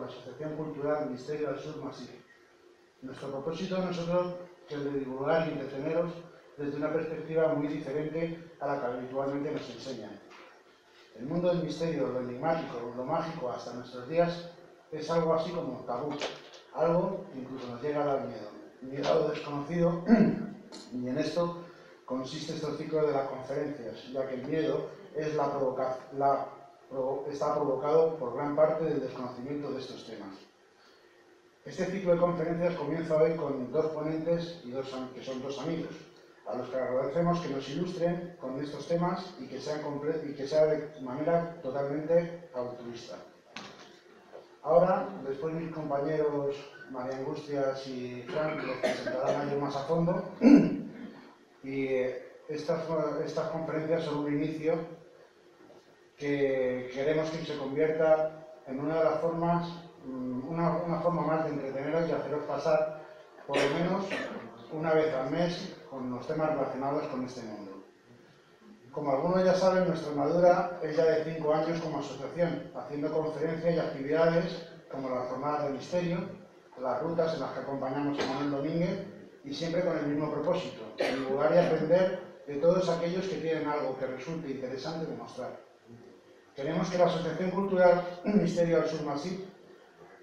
la Asociación Cultural Misterio del Sur Masip. Nuestro propósito nosotros es el de divulgar y entreteneros desde una perspectiva muy diferente a la que habitualmente nos enseñan. El mundo del misterio, lo enigmático, lo mágico hasta nuestros días es algo así como tabú, algo que incluso nos llega a dar miedo, miedo a lo desconocido, y en esto consiste este ciclo de las conferencias, ya que el miedo es está provocado por gran parte del desconocimiento de estos temas. Este ciclo de conferencias comienza hoy con dos ponentes que son dos amigos, a los que agradecemos que nos ilustren con estos temas y que sea de manera totalmente altruista. Ahora, después mis compañeros María Angustias y Frank los presentarán a ellos más a fondo, y estas conferencias son un inicio que queremos que se convierta en una de las formas, una forma más de entreteneros y haceros pasar por lo menos una vez al mes con los temas relacionados con este mundo. Como algunos ya saben, nuestra andadura es ya de 5 años como asociación, haciendo conferencias y actividades como las jornadas de misterio, las rutas en las que acompañamos a Manuel Domínguez, y siempre con el mismo propósito, divulgar y aprender de todos aquellos que tienen algo que resulte interesante de mostrar. Queremos que la Asociación Cultural Misterio del Sur Masip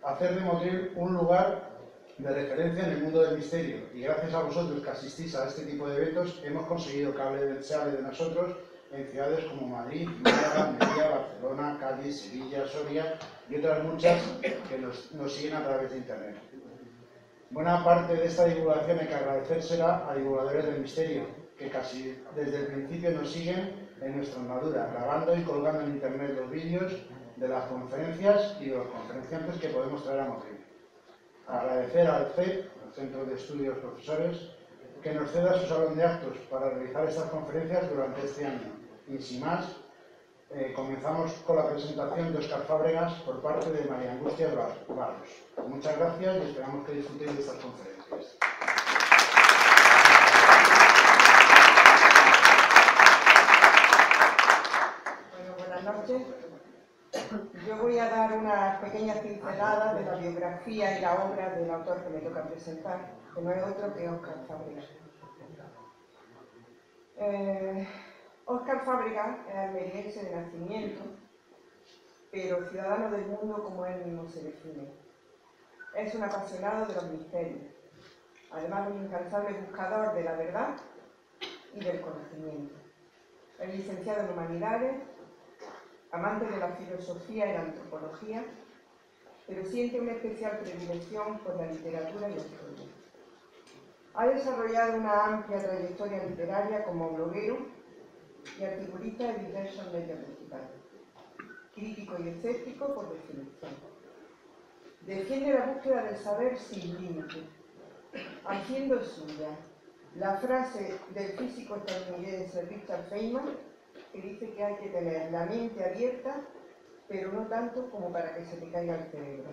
hacer de Motril un lugar de referencia en el mundo del misterio, y gracias a vosotros que asistís a este tipo de eventos hemos conseguido que se hable de nosotros en ciudades como Madrid, Málaga, Almería, Barcelona, Cádiz, Sevilla, Soria y otras muchas que nos siguen a través de internet. Buena parte de esta divulgación hay que agradecérsela a divulgadores del misterio, que casi desde el principio nos siguen en nuestra andadura, grabando y colgando en internet los vídeos de las conferencias y de los conferenciantes que podemos traer a Motril. Agradecer al CEP, el Centro de Estudios Profesores, que nos ceda su salón de actos para realizar estas conferencias durante este año. Y sin más, comenzamos con la presentación de Óscar Fábregas por parte de María Angustias Barros. Muchas gracias y esperamos que disfrutéis de estas conferencias. Bueno, buenas noches. Yo voy a dar unas pequeñas pinceladas de la biografía y la obra del autor que me toca presentar, que no es otro que Óscar Fábregas. Óscar Fábregas es almeriense de nacimiento, pero ciudadano del mundo como él mismo se define. Es un apasionado de los misterios, además un incansable buscador de la verdad y del conocimiento. Es licenciado en Humanidades, amante de la filosofía y la antropología, pero siente una especial predilección por la literatura y la historia. Ha desarrollado una amplia trayectoria literaria como bloguero y articulista de diversos medios digitales. Crítico y escéptico por definición. Defiende la búsqueda del saber sin límite, haciendo suya la frase del físico estadounidense Richard Feynman, que dice que hay que tener la mente abierta, pero no tanto como para que se te caiga el cerebro.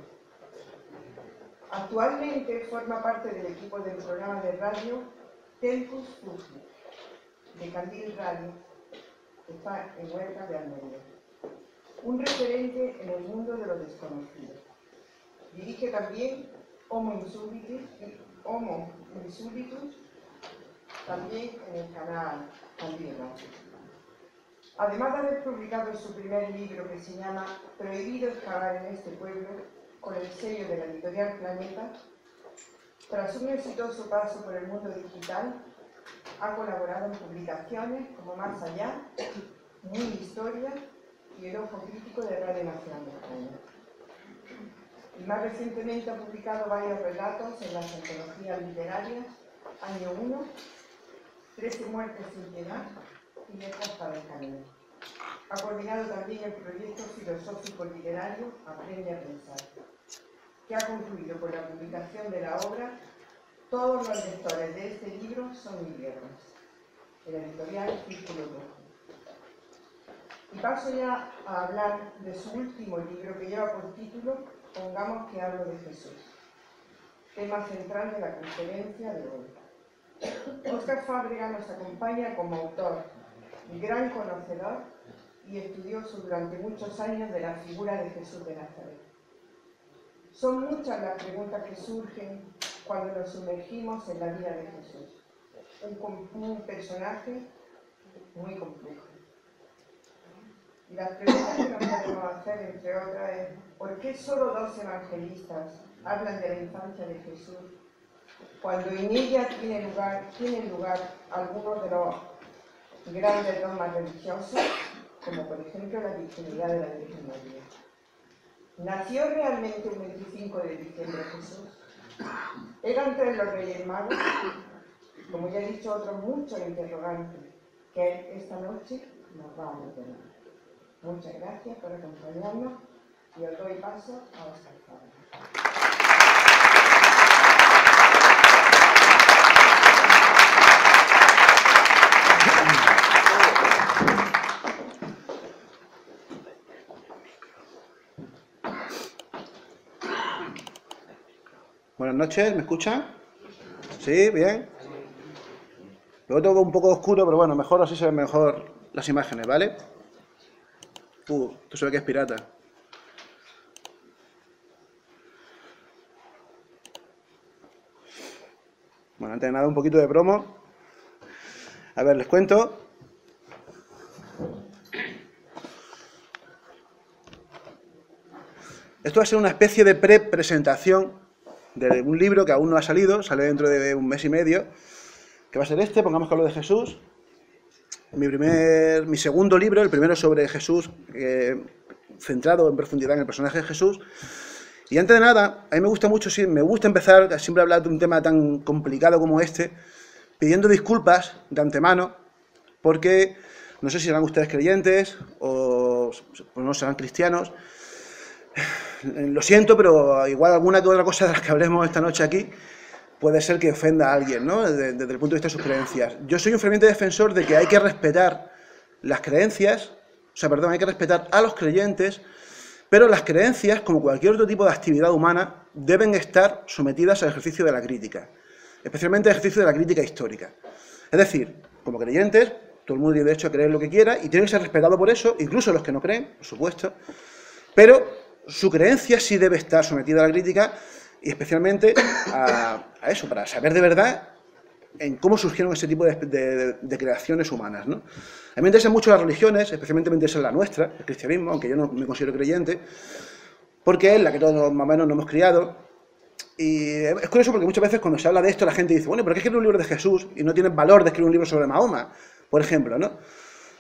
Actualmente forma parte del equipo del programa de radio Tempus Fugit, de Candil Radio, que está en Huerta de Almería. Un referente en el mundo de lo desconocido. Dirige también Homo Insúlitus, también en el canal Candil Radio. Además de haber publicado su primer libro, que se llama Prohibido excavar en este pueblo, con el sello de la editorial Planeta, tras un exitoso paso por el mundo digital, ha colaborado en publicaciones como Más Allá, Muy Historia y El Ojo Crítico de Radio Nacional de España. Y más recientemente ha publicado varios relatos en las antologías literarias Año 1, 13 muertes sin piedad y Letras para el camino. Ha coordinado también el proyecto filosófico literario Aprende a pensar, que ha concluido con la publicación de la obra Todos los lectores de este libro son inviernos, de la editorial Círculo Rojo. Y paso ya a hablar de su último libro, que lleva por título Pongamos que hablo de Jesús, tema central de la conferencia de hoy. Óscar Fábregas nos acompaña como autor, gran conocedor y estudioso durante muchos años de la figura de Jesús de Nazaret. Son muchas las preguntas que surgen cuando nos sumergimos en la vida de Jesús. Un personaje muy complejo. Y las preguntas que nos podemos hacer, entre otras, es ¿por qué solo 2 evangelistas hablan de la infancia de Jesús, cuando en ella tienen lugar algunos de los grandes dogmas religiosos, como por ejemplo la virginidad de la Virgen María? ¿Nació realmente un 25 de diciembre Jesús? ¿Eran 3 los Reyes Magos? Como ya he dicho, otros muchos interrogantes que esta noche nos vamos a tener. Muchas gracias por acompañarnos y os doy paso a Óscar Fabra. Buenas noches, ¿me escuchan? ¿Sí? ¿Bien? Luego todo un poco oscuro, pero bueno, mejor así se ven mejor las imágenes, ¿vale? Tú se ve que es pirata. Bueno, antes de nada un poquito de promo. A ver, les cuento. Esto va a ser una especie de presentación de un libro que aún no ha salido, sale dentro de un mes y medio, que va a ser este, pongamos que hablo de Jesús. Mi segundo libro, el primero sobre Jesús, centrado en profundidad en el personaje de Jesús. Y antes de nada, a mí me gusta mucho, sí, me gusta empezar, siempre hablar de un tema tan complicado como este, pidiendo disculpas de antemano, porque no sé si serán ustedes creyentes o no serán cristianos. Lo siento, pero igual alguna que otra cosa de las que hablemos esta noche aquí puede ser que ofenda a alguien, ¿no? Desde el punto de vista de sus creencias. Yo soy un ferviente defensor de que hay que respetar las creencias, hay que respetar a los creyentes, pero las creencias, como cualquier otro tipo de actividad humana, deben estar sometidas al ejercicio de la crítica, especialmente al ejercicio de la crítica histórica. Es decir, como creyentes, todo el mundo tiene derecho a creer lo que quiera y tiene que ser respetado por eso, incluso los que no creen, por supuesto, pero su creencia sí debe estar sometida a la crítica y especialmente a eso, para saber de verdad en cómo surgieron ese tipo de creaciones humanas, ¿no? A mí me interesan mucho las religiones, especialmente me interesa la nuestra, el cristianismo, aunque yo no me considero creyente, porque es la que todos más o menos nos hemos criado. Y es curioso porque muchas veces cuando se habla de esto la gente dice, bueno, ¿pero qué escribir un libro de Jesús y no tienes valor de escribir un libro sobre Mahoma, por ejemplo, ¿no?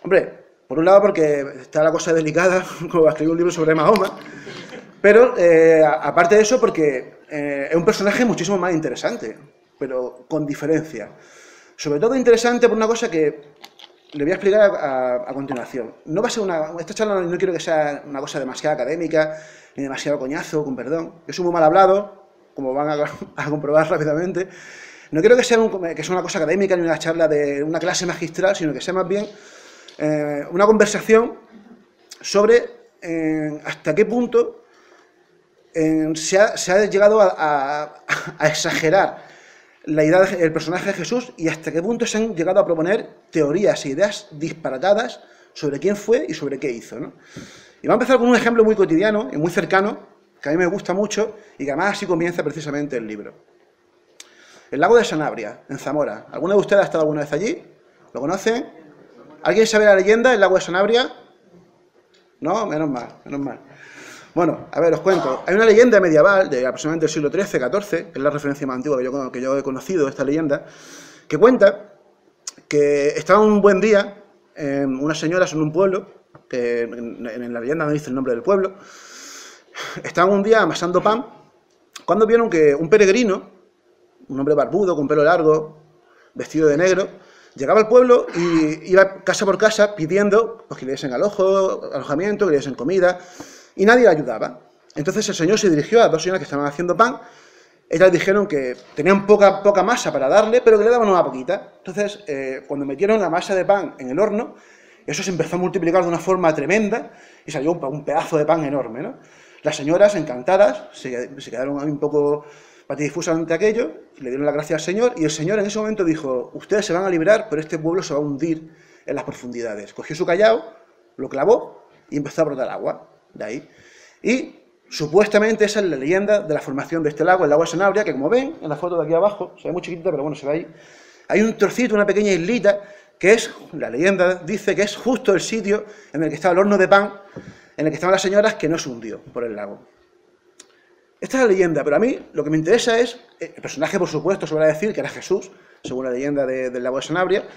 Hombre, por un lado porque está la cosa delicada, como escribir un libro sobre Mahoma, pero aparte de eso porque es un personaje muchísimo más interesante, pero con diferencia. Sobre todo interesante por una cosa que le voy a explicar a continuación. No va a ser esta charla no quiero que sea una cosa demasiado académica, ni demasiado coñazo, con perdón. Yo soy muy mal hablado, como van a comprobar rápidamente. No quiero que sea una cosa académica, ni una charla de una clase magistral, sino que sea más bien una conversación sobre hasta qué punto se ha llegado a exagerar la idea del personaje de Jesús y hasta qué punto se han llegado a proponer teorías e ideas disparatadas sobre quién fue y sobre qué hizo, ¿no? Y vamos a empezar con un ejemplo muy cotidiano y muy cercano, que a mí me gusta mucho y que además así comienza precisamente el libro. El lago de Sanabria, en Zamora. ¿Alguno de ustedes ha estado alguna vez allí? ¿Lo conocen? ¿Alguien sabe la leyenda del lago de Sanabria? No, menos mal, menos mal. Bueno, a ver, os cuento. Hay una leyenda medieval de aproximadamente el siglo XIII, XIV, que es la referencia más antigua que yo he conocido, esta leyenda, que cuenta que estaba un buen día unas señoras en un pueblo, que en la leyenda no dice el nombre del pueblo, estaban un día amasando pan, cuando vieron que un peregrino, un hombre barbudo, con pelo largo, vestido de negro, llegaba al pueblo y iba casa por casa pidiendo pues, que le diesen alojamiento, que le diesen comida, y nadie le ayudaba. Entonces el señor se dirigió a 2 señoras que estaban haciendo pan. Ellas dijeron que tenían poca masa para darle, pero que le daban una poquita. Entonces, cuando metieron la masa de pan en el horno, eso se empezó a multiplicar de una forma tremenda y salió un pedazo de pan enorme, ¿no? Las señoras, encantadas, se quedaron un poco patifusas ante aquello, le dieron las gracias al señor, y el señor en ese momento dijo, ustedes se van a librar, pero este pueblo se va a hundir en las profundidades. Cogió su callao, lo clavó y empezó a brotar agua de ahí. Y Supuestamente esa es la leyenda de la formación de este lago, el lago de Sanabria, que como ven en la foto de aquí abajo, se ve muy chiquitita, pero bueno, se ve ahí. Hay un trocito, una pequeña islita, que es, la leyenda dice que es justo el sitio en el que estaba el horno de pan, en el que estaban las señoras, que no se hundió por el lago. Esta es la leyenda, pero a mí lo que me interesa es, el personaje por supuesto se va a decir que era Jesús, según la leyenda del lago de Sanabria.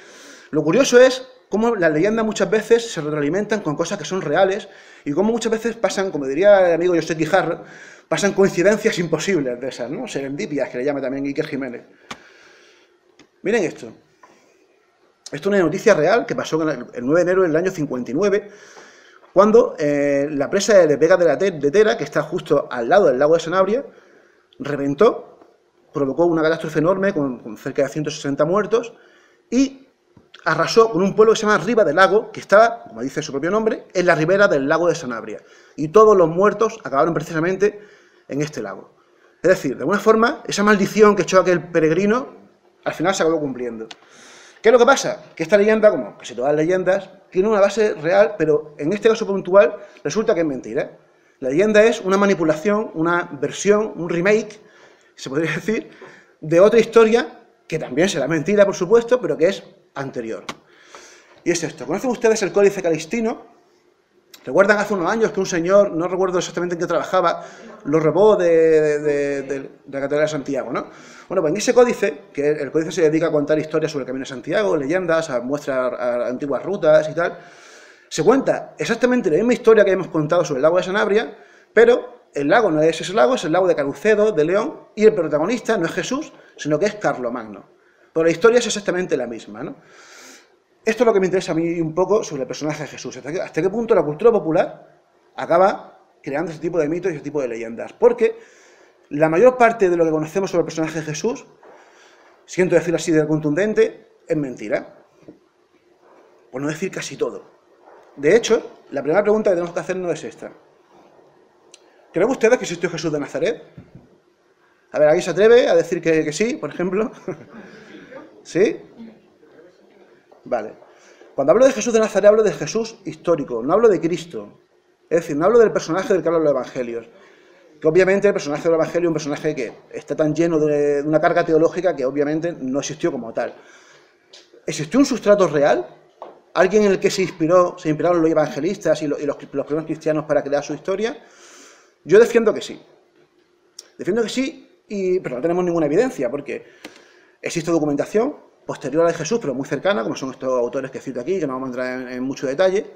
Lo curioso es cómo las leyendas muchas veces se retroalimentan con cosas que son reales y cómo muchas veces pasan, como diría el amigo José Quijarro, pasan coincidencias imposibles de esas, ¿no? Serendipias, que le llama también Iker Jiménez. Miren esto. Esto es una noticia real que pasó el 9 de enero del año 59, cuando la presa de Vega de Tera, que está justo al lado del lago de Sanabria, reventó, provocó una catástrofe enorme con cerca de 160 muertos y arrasó con un pueblo que se llama Riba del Lago, que estaba, como dice su propio nombre, en la ribera del lago de Sanabria. Y todos los muertos acabaron precisamente en este lago. Es decir, de alguna forma, esa maldición que echó aquel peregrino, al final se acabó cumpliendo. ¿Qué es lo que pasa? Que esta leyenda, como casi todas las leyendas, tiene una base real, pero en este caso puntual resulta que es mentira. La leyenda es una manipulación, una versión, un remake, se podría decir, de otra historia, que también será mentira, por supuesto, pero que es anterior. Y es esto. ¿Conocen ustedes el Códice Calixtino? ¿Recuerdan hace unos años que un señor, no recuerdo exactamente en qué trabajaba, lo robó de la Catedral de Santiago, ¿no? Bueno, pues en ese códice, que el códice se dedica a contar historias sobre el Camino de Santiago, leyendas, a mostrar a antiguas rutas y tal, se cuenta exactamente la misma historia que hemos contado sobre el lago de Sanabria, pero el lago no es ese lago, es el lago de Carucedo, de León, y el protagonista no es Jesús, sino que es Carlomagno. Pero la historia es exactamente la misma, ¿no? Esto es lo que me interesa a mí un poco sobre el personaje de Jesús. ¿Hasta qué punto la cultura popular acaba creando ese tipo de mitos y ese tipo de leyendas? Porque la mayor parte de lo que conocemos sobre el personaje de Jesús, siento decirlo así de contundente, es mentira. Por no decir casi todo. De hecho, la primera pregunta que tenemos que hacernos es esta. ¿Creen ustedes que existió Jesús de Nazaret? A ver, ¿alguien se atreve a decir que sí, por ejemplo? ¿Sí? Vale. Cuando hablo de Jesús de Nazaret, hablo de Jesús histórico, no hablo de Cristo. Es decir, no hablo del personaje del que hablan los evangelios. Que obviamente el personaje del evangelio es un personaje que está tan lleno de una carga teológica que obviamente no existió como tal. ¿Existió un sustrato real? ¿Alguien en el que se inspiraron los evangelistas y los primeros cristianos para crear su historia? Yo defiendo que sí. Defiendo que sí, pero no tenemos ninguna evidencia, porque existe documentación posterior a la de Jesús, pero muy cercana, como son estos autores que cito aquí, que no vamos a entrar en mucho detalle,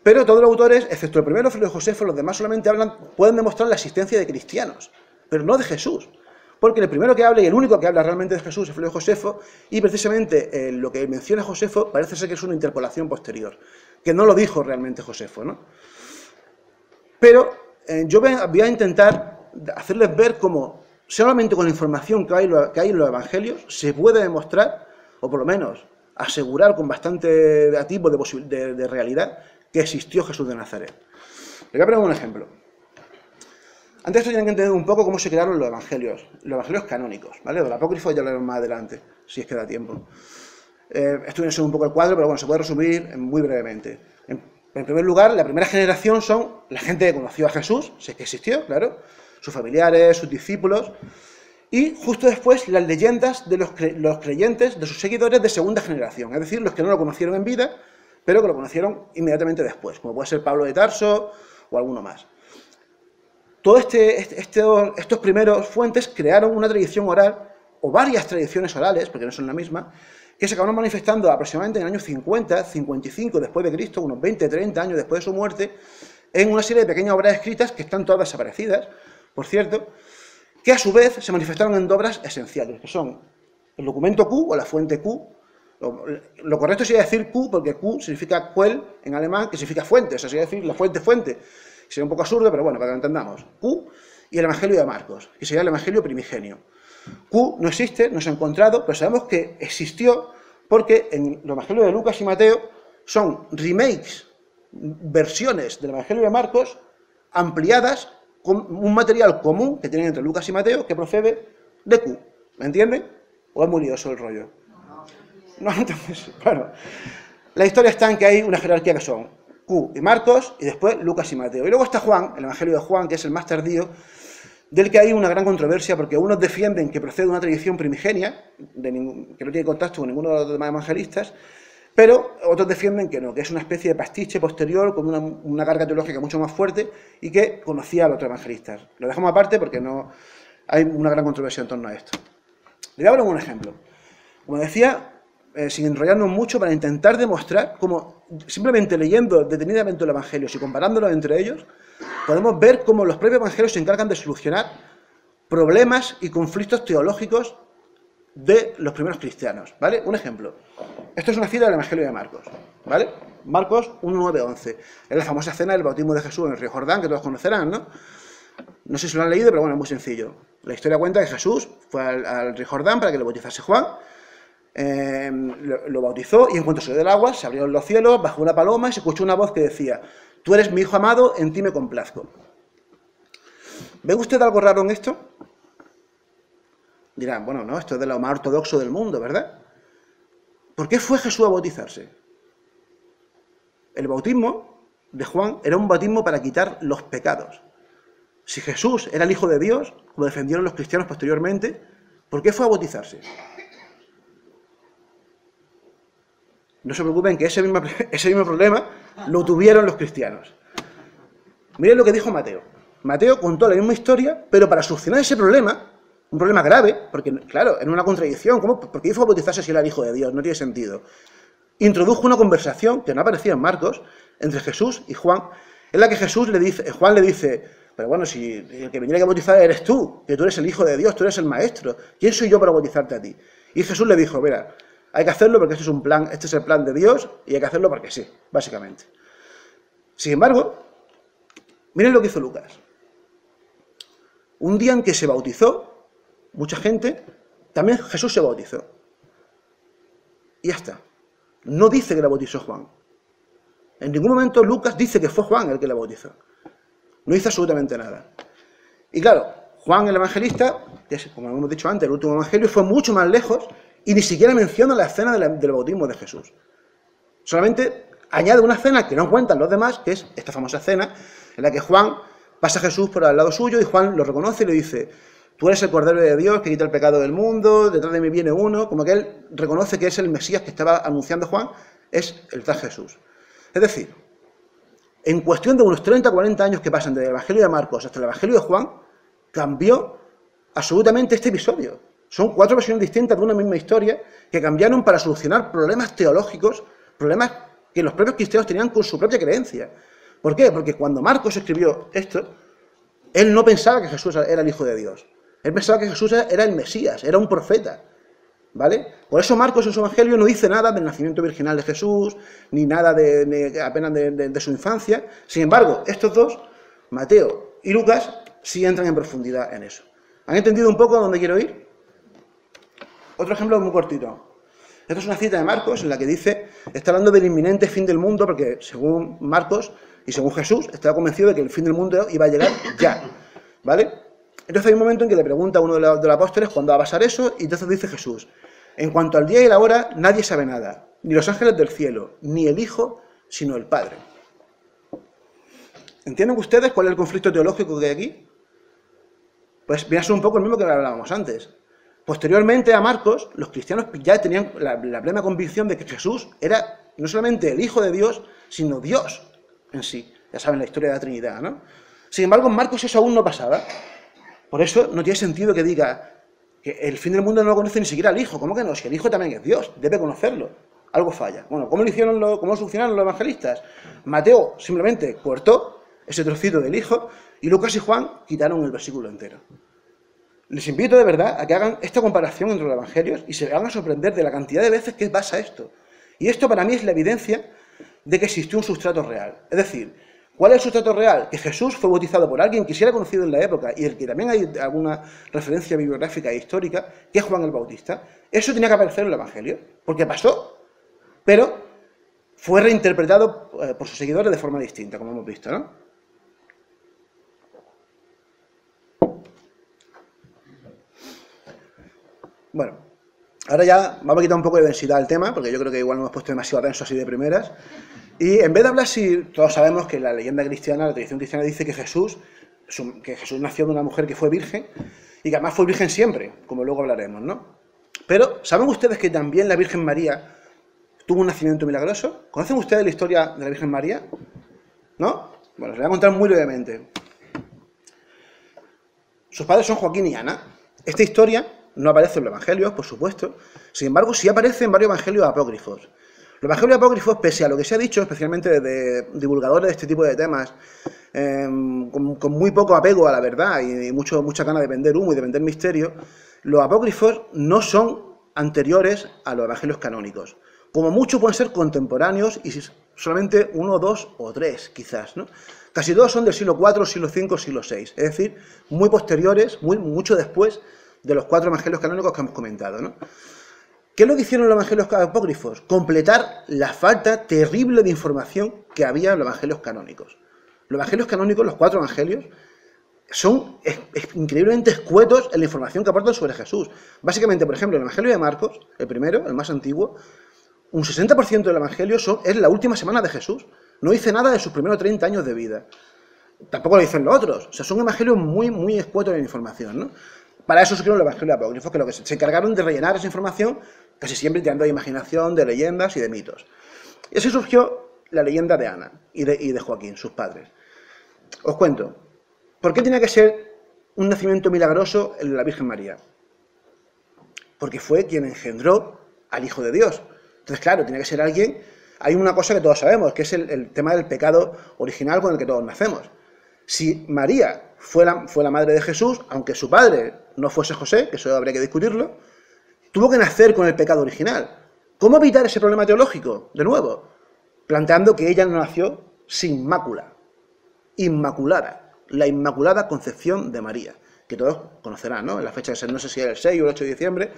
pero todos los autores, excepto el primero, Filio de Josefo, los demás solamente pueden demostrar la existencia de cristianos, pero no de Jesús, porque el primero que habla y el único que habla realmente de Jesús es Filio de Josefo, y precisamente lo que menciona Josefo parece ser que es una interpolación posterior, que no lo dijo realmente Josefo, ¿no? Pero yo voy a intentar hacerles ver cómo solamente con la información que hay en los evangelios se puede demostrar, o por lo menos asegurar con bastante atisbo de realidad, que existió Jesús de Nazaret. Les voy a poner un ejemplo. Antes de esto tienen que entender un poco cómo se crearon los evangelios canónicos, ¿vale? Los apócrifos ya lo veremos más adelante, si es que da tiempo. Esto viene a ser un poco el cuadro, pero bueno, se puede resumir muy brevemente. En primer lugar, la primera generación son la gente que conoció a Jesús, sé que existió, claro, sus familiares, sus discípulos, y justo después las leyendas de los creyentes, de sus seguidores de segunda generación, es decir, los que no lo conocieron en vida, pero que lo conocieron inmediatamente después, como puede ser Pablo de Tarso o alguno más. Todos estos primeros fuentes crearon una tradición oral, o varias tradiciones orales, porque no son la misma, que se acabaron manifestando aproximadamente en el año 50, 55 después de Cristo, unos 20, 30 años después de su muerte, en una serie de pequeñas obras escritas que están todas desaparecidas, por cierto, que a su vez se manifestaron en obras esenciales, que son el documento Q o la fuente Q. Lo correcto sería decir Q, porque Q significa Quell en alemán, que significa fuente, o sea, sería decir la fuente. Sería un poco absurdo, pero bueno, para que lo entendamos. Q y el Evangelio de Marcos, que sería el Evangelio primigenio. Q no existe, no se ha encontrado, pero sabemos que existió porque en los Evangelios de Lucas y Mateo son remakes, versiones del Evangelio de Marcos ampliadas con un material común que tienen entre Lucas y Mateo que procede de Q. ¿Me entienden? ¿O es muy lioso el rollo? No, entonces, bueno, la historia está en que hay una jerarquía que son Q y Marcos, y después Lucas y Mateo. Y luego está Juan, el Evangelio de Juan, que es el más tardío, del que hay una gran controversia, porque unos defienden que procede de una tradición primigenia, que no tiene contacto con ninguno de los demás evangelistas, pero otros defienden que no, que es una especie de pastiche posterior con una carga teológica mucho más fuerte y que conocía a los otros evangelistas. Lo dejamos aparte porque no hay una gran controversia en torno a esto. Le voy a hablar un ejemplo. Como decía, sin enrollarnos mucho, para intentar demostrar cómo, simplemente leyendo detenidamente los evangelios y comparándolos entre ellos, podemos ver cómo los propios evangelios se encargan de solucionar problemas y conflictos teológicos de los primeros cristianos, ¿vale? Un ejemplo. Esto es una cita del Evangelio de Marcos, ¿vale? Marcos 1:9-11. Es la famosa escena del bautismo de Jesús en el río Jordán, que todos conocerán, ¿no? No sé si lo han leído, pero bueno, es muy sencillo. La historia cuenta que Jesús fue al río Jordán para que lo bautizase Juan, lo bautizó y en cuanto salió del agua, se abrieron los cielos, bajó una paloma y se escuchó una voz que decía: tú eres mi hijo amado, en ti me complazco. ¿Ve usted algo raro en esto? Dirán, bueno, no, esto es de lo más ortodoxo del mundo, ¿verdad? ¿Por qué fue Jesús a bautizarse? El bautismo de Juan era un bautismo para quitar los pecados. Si Jesús era el Hijo de Dios, como defendieron los cristianos posteriormente, ¿por qué fue a bautizarse? No se preocupen que ese mismo problema lo tuvieron los cristianos. Miren lo que dijo Mateo. Mateo contó la misma historia, pero para solucionar ese problema, un problema grave, porque claro, era una contradicción. ¿Por qué fue a bautizarse si era el Hijo de Dios? No tiene sentido. Introdujo una conversación que no aparecía en Marcos entre Jesús y Juan, en la que Juan le dice: pero bueno, si el que me tiene que bautizar eres tú, que tú eres el Hijo de Dios, tú eres el Maestro, ¿quién soy yo para bautizarte a ti? Y Jesús le dijo: mira, hay que hacerlo porque este es el plan de Dios y hay que hacerlo porque sí, básicamente. Sin embargo, miren lo que hizo Lucas. Un día en que se bautizó mucha gente, también Jesús se bautizó. Y ya está. No dice que la bautizó Juan. En ningún momento Lucas dice que fue Juan el que la bautizó. No hizo absolutamente nada. Y claro, Juan el evangelista, que es, como hemos dicho antes, el último evangelio, fue mucho más lejos y ni siquiera menciona la escena del bautismo de Jesús. Solamente añade una escena que no cuentan los demás, que es esta famosa escena en la que Juan pasa a Jesús por al lado suyo y Juan lo reconoce y le dice: tú eres el Cordero de Dios que quita el pecado del mundo, detrás de mí viene uno, como que él reconoce que es el Mesías que estaba anunciando Juan, es el tal Jesús. Es decir, en cuestión de unos 30 o 40 años que pasan desde el Evangelio de Marcos hasta el Evangelio de Juan, cambió absolutamente este episodio. Son 4 versiones distintas de una misma historia que cambiaron para solucionar problemas teológicos, problemas que los propios cristianos tenían con su propia creencia. ¿Por qué? Porque cuando Marcos escribió esto, él no pensaba que Jesús era el Hijo de Dios. Él pensaba que Jesús era el Mesías, era un profeta, ¿vale? Por eso Marcos en su Evangelio no dice nada del nacimiento virginal de Jesús, ni nada apenas de su infancia. Sin embargo, estos dos, Mateo y Lucas, sí entran en profundidad en eso. ¿Han entendido un poco a dónde quiero ir? Otro ejemplo muy cortito. Esto es una cita de Marcos en la que dice, está hablando del inminente fin del mundo, porque según Marcos y según Jesús, estaba convencido de que el fin del mundo iba a llegar ya, ¿vale? Entonces hay un momento en que le pregunta a uno de los apóstoles cuándo va a pasar eso, y entonces dice Jesús: en cuanto al día y la hora, nadie sabe nada, ni los ángeles del cielo, ni el Hijo, sino el Padre. ¿Entienden ustedes cuál es el conflicto teológico que hay aquí? Pues viene a ser un poco el mismo que hablábamos antes. Posteriormente a Marcos, los cristianos ya tenían la plena convicción de que Jesús era no solamente el Hijo de Dios, sino Dios en sí. Ya saben la historia de la Trinidad, ¿no? Sin embargo, en Marcos eso aún no pasaba. Por eso no tiene sentido que diga que el fin del mundo no lo conoce ni siquiera el Hijo. ¿Cómo que no? Si el Hijo también es Dios, debe conocerlo. Algo falla. Bueno, ¿cómo lo solucionaron los evangelistas? Mateo simplemente cortó ese trocito del Hijo y Lucas y Juan quitaron el versículo entero. Les invito de verdad a que hagan esta comparación entre los evangelios y se van a sorprender de la cantidad de veces que pasa esto. Y esto para mí es la evidencia de que existió un sustrato real. Es decir, ¿cuál es el sustrato real? Que Jesús fue bautizado por alguien que sí era conocido en la época y el que también hay alguna referencia bibliográfica e histórica, que es Juan el Bautista. Eso tenía que aparecer en el evangelio, porque pasó, pero fue reinterpretado por sus seguidores de forma distinta, como hemos visto, ¿no? Bueno, Ahora ya vamos a quitar un poco de densidad al tema, porque yo creo que igual nos hemos puesto demasiado tenso así de primeras. Y en vez de hablar, si todos sabemos que la leyenda cristiana, la tradición cristiana dice que Jesús nació de una mujer que fue virgen, y que además fue virgen siempre, como luego hablaremos, ¿no? Pero, ¿saben ustedes que también la Virgen María tuvo un nacimiento milagroso? ¿Conocen ustedes la historia de la Virgen María? ¿No? Bueno, les voy a contar muy brevemente. Sus padres son Joaquín y Ana. Esta historia no aparece en los evangelios, por supuesto. Sin embargo, sí aparece en varios evangelios apócrifos. Los evangelios apócrifos, pese a lo que se ha dicho, especialmente de divulgadores de este tipo de temas, con muy poco apego a la verdad y mucha gana de vender humo y de vender misterio, los apócrifos no son anteriores a los evangelios canónicos. Como mucho pueden ser contemporáneos y solamente 1, 2 o 3, quizás, ¿no? Casi todos son del siglo IV, siglo V, siglo VI, es decir, muy posteriores, mucho después de los 4 evangelios canónicos que hemos comentado, ¿no? ¿Qué es lo que hicieron los evangelios apócrifos? Completar la falta terrible de información que había en los evangelios canónicos. Los evangelios canónicos, los 4 evangelios, son increíblemente escuetos en la información que aportan sobre Jesús. Básicamente, por ejemplo, el evangelio de Marcos, el primero, el más antiguo, un 60% del evangelio es la última semana de Jesús. No dice nada de sus primeros 30 años de vida. Tampoco lo dicen los otros. O sea, son evangelios muy escuetos en información, ¿no? Para eso se creó el evangelio apócrifo, que se encargaron de rellenar esa información, casi siempre tirando de imaginación, de leyendas y de mitos. Y así surgió la leyenda de Ana y de Joaquín, sus padres. Os cuento. ¿Por qué tenía que ser un nacimiento milagroso el de la Virgen María? Porque fue quien engendró al Hijo de Dios. Entonces, claro, tiene que ser alguien... Hay una cosa que todos sabemos, que es el tema del pecado original con el que todos nacemos. Si María fue la madre de Jesús, aunque su padre no fuese José, que eso habría que discutirlo, tuvo que nacer con el pecado original. ¿Cómo evitar ese problema teológico? De nuevo, planteando que ella no nació sin mácula, inmaculada. La Inmaculada Concepción de María, que todos conocerán, ¿no? En la fecha de no sé si era el 6 o el 8 de diciembre,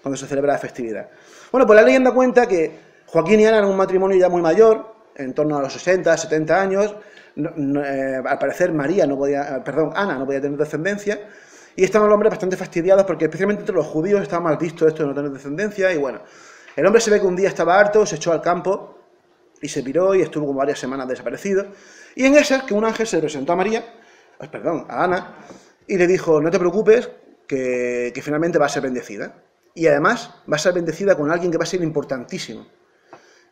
cuando se celebra la festividad. Bueno, pues la leyenda cuenta que Joaquín y Ana eran un matrimonio ya muy mayor, en torno a los 60, 70 años. Al parecer Ana no podía tener descendencia, y estaban los hombres bastante fastidiados porque especialmente entre los judíos estaba mal visto esto de no tener descendencia, y bueno, el hombre se ve que un día estaba harto, se echó al campo y se piró y estuvo como varias semanas desaparecido, y en esas que un ángel se le presentó a Ana, y le dijo: no te preocupes, que finalmente va a ser bendecida, y además va a ser bendecida con alguien que va a ser importantísimo.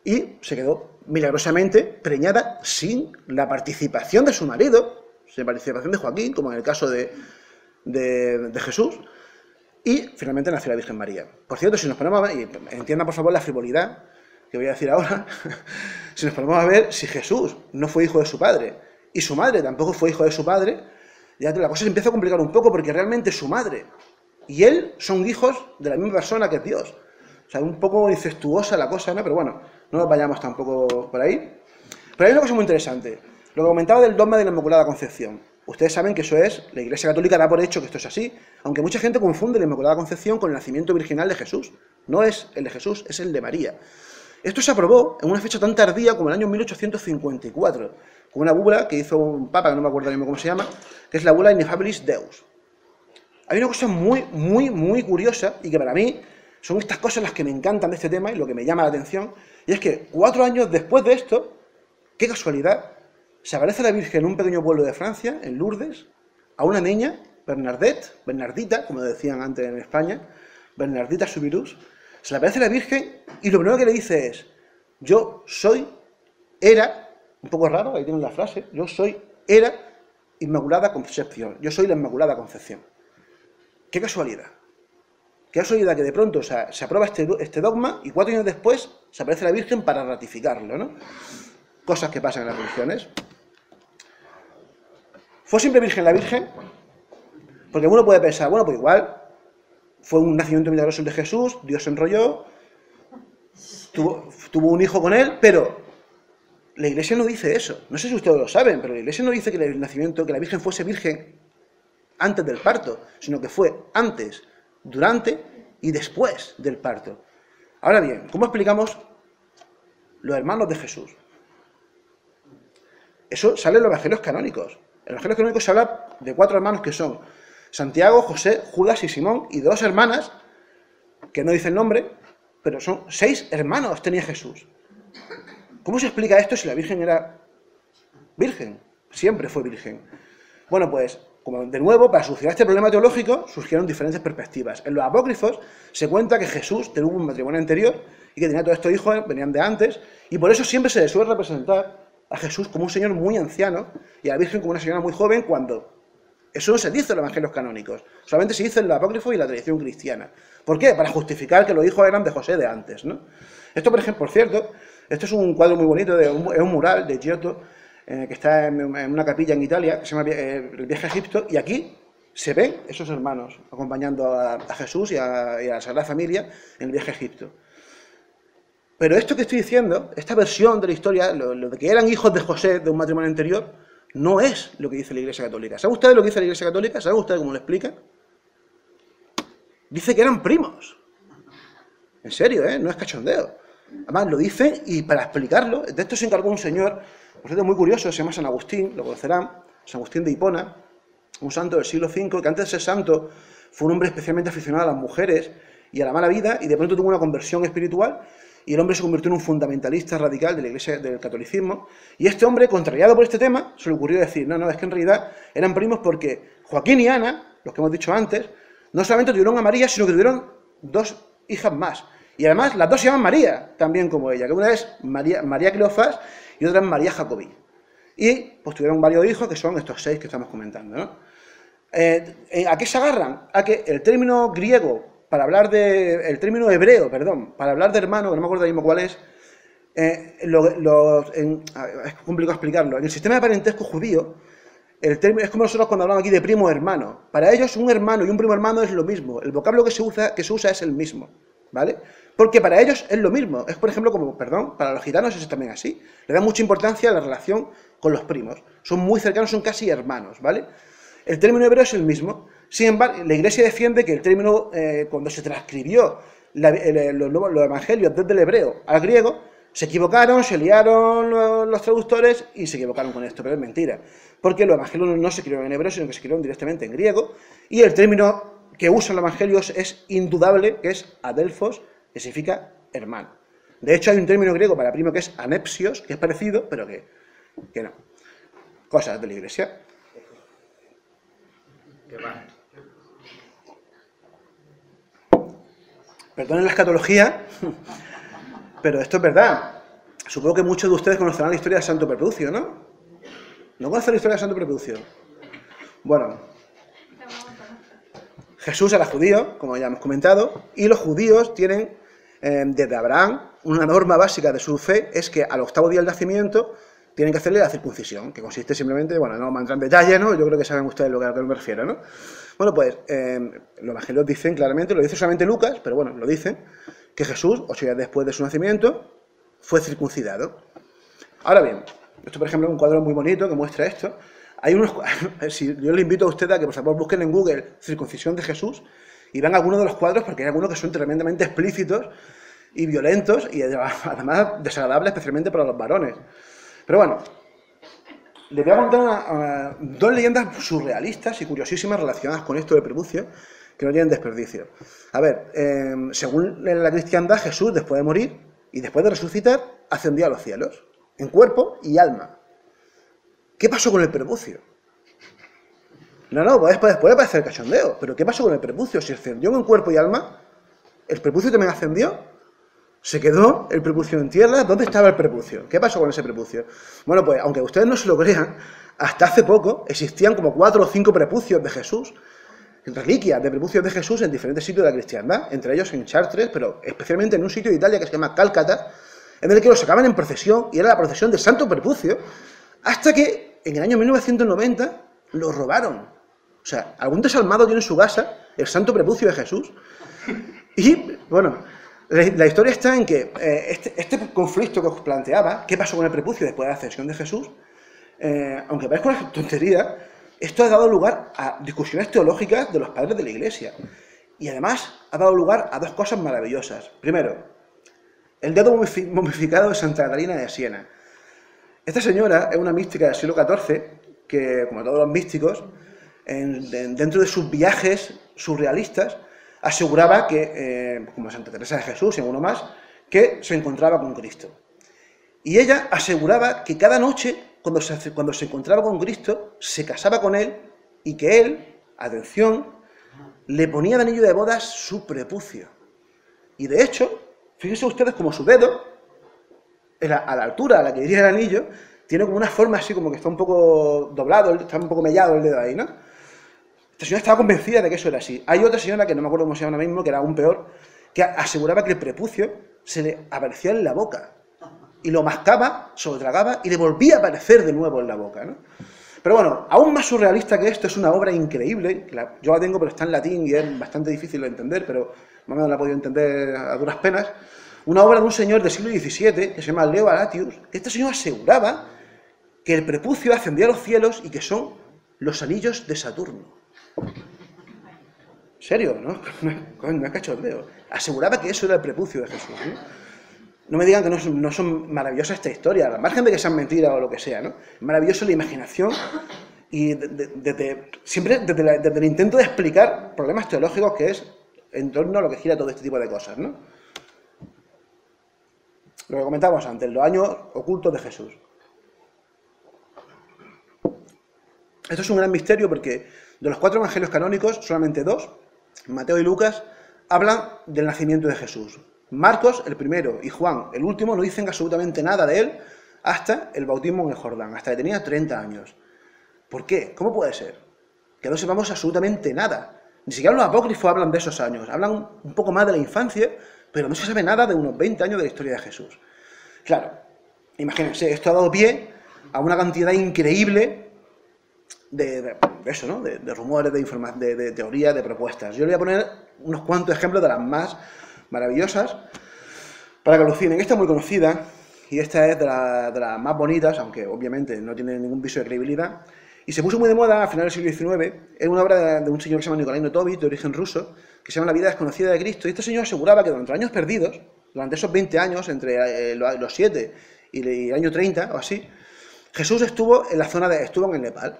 Y se quedó milagrosamente preñada sin la participación de su marido, sin la participación de Joaquín, como en el caso de Jesús, y finalmente nació la Virgen María. Por cierto, si nos ponemos a ver, y entiendan por favor la frivolidad que voy a decir ahora, si nos ponemos a ver, si Jesús no fue hijo de su padre, y su madre tampoco fue hijo de su padre, ya la cosa se empieza a complicar un poco, porque realmente su madre y él son hijos de la misma persona que es Dios. O sea, un poco incestuosa la cosa, ¿no? Pero bueno, no nos vayamos tampoco por ahí. Pero hay una cosa muy interesante. Lo que comentaba del dogma de la Inmaculada Concepción. Ustedes saben que eso es, la Iglesia Católica da por hecho que esto es así, aunque mucha gente confunde la Inmaculada Concepción con el nacimiento virginal de Jesús. No es el de Jesús, es el de María. Esto se aprobó en una fecha tan tardía como el año 1854, con una bula que hizo un papa, que no me acuerdo mismo cómo se llama, que es la bula Ineffabilis Deus. Hay una cosa muy curiosa, y que para mí son estas cosas las que me encantan de este tema y lo que me llama la atención, y es que 4 años después de esto, qué casualidad, se aparece la Virgen en un pequeño pueblo de Francia, en Lourdes, a una niña, Bernardita, como decían antes en España, Bernardita Subirús. Se le aparece la Virgen y lo primero que le dice es: un poco raro, ahí tienen la frase, era Inmaculada Concepción, yo soy la Inmaculada Concepción. Qué casualidad. Qué casualidad que de pronto, o sea, se aprueba este dogma y 4 años después se aparece la Virgen para ratificarlo, ¿no? Cosas que pasan en las religiones. ¿Fue siempre virgen la Virgen? Porque uno puede pensar, bueno, pues igual fue un nacimiento milagroso el de Jesús, Dios se enrolló, tuvo un hijo con él, pero la Iglesia no dice eso. No sé si ustedes lo saben, pero la Iglesia no dice que el nacimiento, que la Virgen fuese virgen antes del parto, sino que fue antes, durante y después del parto. Ahora bien, ¿cómo explicamos los hermanos de Jesús? Eso sale en los evangelios canónicos. En los evangelios canónicos se habla de 4 hermanos que son Santiago, José, Judas y Simón, y de 2 hermanas que no dice el nombre, pero son 6 hermanos tenía Jesús. ¿Cómo se explica esto si la Virgen era virgen? Siempre fue virgen. Bueno, pues, como de nuevo, para solucionar este problema teológico, surgieron diferentes perspectivas. En los apócrifos se cuenta que Jesús tuvo un matrimonio anterior y que tenía todos estos hijos, venían de antes, y por eso siempre se le suele representar a Jesús como un señor muy anciano y a la Virgen como una señora muy joven, cuando eso no se dice en los evangelios canónicos, solamente se dice en los apócrifos y la tradición cristiana. ¿Por qué? Para justificar que los hijos eran de José de antes, ¿no? Esto, por ejemplo, por cierto, esto es un cuadro muy bonito, es un mural de Giotto, que está en una capilla en Italia, que se llama El viaje a Egipto, y aquí se ven esos hermanos acompañando a Jesús y a la Sagrada Familia en el viaje a Egipto. Pero esto que estoy diciendo, esta versión de la historia, lo de que eran hijos de José de un matrimonio anterior, no es lo que dice la Iglesia Católica. ¿Saben ustedes lo que dice la Iglesia Católica? ¿Saben ustedes cómo lo explica? Dice que eran primos. En serio, no es cachondeo. Además, lo dice, y para explicarlo, de esto se encargó un señor, por cierto, muy curioso, se llama San Agustín, lo conocerán, San Agustín de Hipona, un santo del siglo V, que antes de ser santo fue un hombre especialmente aficionado a las mujeres y a la mala vida, y de pronto tuvo una conversión espiritual, y el hombre se convirtió en un fundamentalista radical de la Iglesia del catolicismo, y este hombre, contrariado por este tema, se le ocurrió decir, no, es que en realidad eran primos porque Joaquín y Ana, los que hemos dicho antes, no solamente tuvieron a María, sino que tuvieron 2 hijas más. Y además las 2 se llaman María, también como ella, que una es María Cleofás y otra es María Jacobí. Y pues tuvieron varios hijos, que son estos 6 que estamos comentando, ¿no? ¿A qué se agarran? A que el término griego, el término hebreo, perdón, para hablar de hermano, que no me acuerdo mismo cuál es, es complicado explicarlo. En el sistema de parentesco judío, el término es como nosotros cuando hablamos aquí de primo hermano. Para ellos un hermano y un primo hermano es lo mismo. El vocablo que se usa es el mismo, ¿vale? Porque para ellos es lo mismo. Es, por ejemplo, para los gitanos es también así. Le dan mucha importancia a la relación con los primos. Son muy cercanos, son casi hermanos, ¿vale? El término hebreo es el mismo. Sin embargo, la Iglesia defiende que el término, cuando se transcribió los evangelios desde el hebreo al griego, se equivocaron, se liaron los traductores y se equivocaron con esto, pero es mentira. Porque los evangelios no se escribieron en hebreo, sino que se escribieron directamente en griego, y el término que usan los evangelios es indudable, que es adelphos, que significa hermano. De hecho, hay un término griego para primo que es anepsios, que es parecido, pero que no. Cosas de la Iglesia. Perdonen la escatología, pero esto es verdad. Supongo que muchos de ustedes conocerán la historia de Santo Prepucio, ¿no? ¿No conocen la historia de Santo Prepucio? Bueno, Jesús era judío, como ya hemos comentado, y los judíos tienen, desde Abraham, una norma básica de su fe, es que al 8º día del nacimiento tienen que hacerle la circuncisión, que consiste simplemente, bueno, no vamos a entrar en detalle, ¿no? Yo creo que saben ustedes a lo que me refiero, ¿no? Bueno, pues, los evangelios dicen claramente, lo dice solamente Lucas, pero bueno, lo dicen, que Jesús, 8 días después de su nacimiento, fue circuncidado. Ahora bien, esto por ejemplo es un cuadro muy bonito que muestra esto. Hay unos, yo le invito a ustedes a que por favor busquen en Google circuncisión de Jesús y vean algunos de los cuadros, porque hay algunos que son tremendamente explícitos y violentos y además desagradables, especialmente para los varones. Pero bueno, les voy a contar 2 leyendas surrealistas y curiosísimas relacionadas con esto del prepucio, que no tienen desperdicio. A ver, según la cristiandad, Jesús, después de morir y después de resucitar, ascendió a los cielos, en cuerpo y alma. ¿Qué pasó con el prepucio? No, puede parecer cachondeo, pero ¿qué pasó con el prepucio? Si ascendió en cuerpo y alma, ¿el prepucio también ascendió? ¿Se quedó el prepucio en tierra? ¿Dónde estaba el prepucio? ¿Qué pasó con ese prepucio? Bueno, pues aunque ustedes no se lo crean, hasta hace poco existían como 4 o 5 prepucios de Jesús, reliquias de prepucios de Jesús en diferentes sitios de la cristiandad, entre ellos en Chartres, pero especialmente en un sitio de Italia que se llama Cálcata, en el que los sacaban en procesión, y era la procesión del Santo Prepucio, hasta que en el año 1990 lo robaron. O sea, algún desalmado tiene en su casa el Santo Prepucio de Jesús. Y, bueno, la historia está en que este conflicto que os planteaba, ¿qué pasó con el prepucio después de la ascensión de Jesús? Aunque parezca una tontería, esto ha dado lugar a discusiones teológicas de los padres de la Iglesia. Y además ha dado lugar a 2 cosas maravillosas. Primero, el dedo momificado de Santa Catalina de Siena. Esta señora es una mística del siglo XIV que, como todos los místicos, dentro de sus viajes surrealistas, aseguraba que, como Santa Teresa de Jesús y alguno más, que se encontraba con Cristo. Y ella aseguraba que cada noche, cuando se encontraba con Cristo, se casaba con él y que él, atención, le ponía de anillo de bodas su prepucio. Y de hecho, fíjense ustedes como su dedo, a la altura a la que iría el anillo, tiene como una forma así como que está un poco doblado, está un poco mellado el dedo ahí, ¿no? Esta señora estaba convencida de que eso era así. Hay otra señora, que no me acuerdo cómo se llama ahora mismo, que era aún peor, que aseguraba que el prepucio se le aparecía en la boca. Y lo mascaba, se lo tragaba y le volvía a aparecer de nuevo en la boca, ¿no? Pero bueno, aún más surrealista que esto, es una obra increíble. Yo la tengo, pero está en latín y es bastante difícil de entender, pero más o menos la he podido entender a duras penas. Una obra de un señor del siglo XVII que se llama Leo Alatius, que este señor aseguraba que el prepucio ascendía a los cielos y que son los anillos de Saturno. ¿En serio? No es cachondeo. Aseguraba que eso era el prepucio de Jesús, ¿no? No me digan que no son maravillosas esta historia, al margen de que sean mentiras o lo que sea, ¿no? Es maravilloso la imaginación y siempre desde el intento de explicar problemas teológicos que es en torno a lo que gira todo este tipo de cosas, ¿no? Lo que comentábamos antes, los años ocultos de Jesús. Esto es un gran misterio porque de los 4 evangelios canónicos, solamente 2, Mateo y Lucas, hablan del nacimiento de Jesús. Marcos, el primero, y Juan, el último, no dicen absolutamente nada de él hasta el bautismo en el Jordán, hasta que tenía 30 años. ¿Por qué? ¿Cómo puede ser? Que no sepamos absolutamente nada. Ni siquiera los apócrifos hablan de esos años. Hablan un poco más de la infancia, pero no se sabe nada de unos 20 años de la historia de Jesús. Claro, imagínense, esto ha dado pie a una cantidad increíble de eso, ¿no? De rumores, de teorías, de propuestas. Yo le voy a poner unos cuantos ejemplos de las más maravillosas para que alucinen. Esta es muy conocida y esta es de las más bonitas, aunque obviamente no tiene ningún viso de credibilidad, y se puso muy de moda a finales del siglo XIX. Es una obra de un señor que se llama Nikolai Notovich, de origen ruso, que se llama La vida desconocida de Cristo, y este señor aseguraba que durante los años perdidos, durante esos 20 años, entre los 7 y el año 30 o así, Jesús estuvo en estuvo en el Nepal.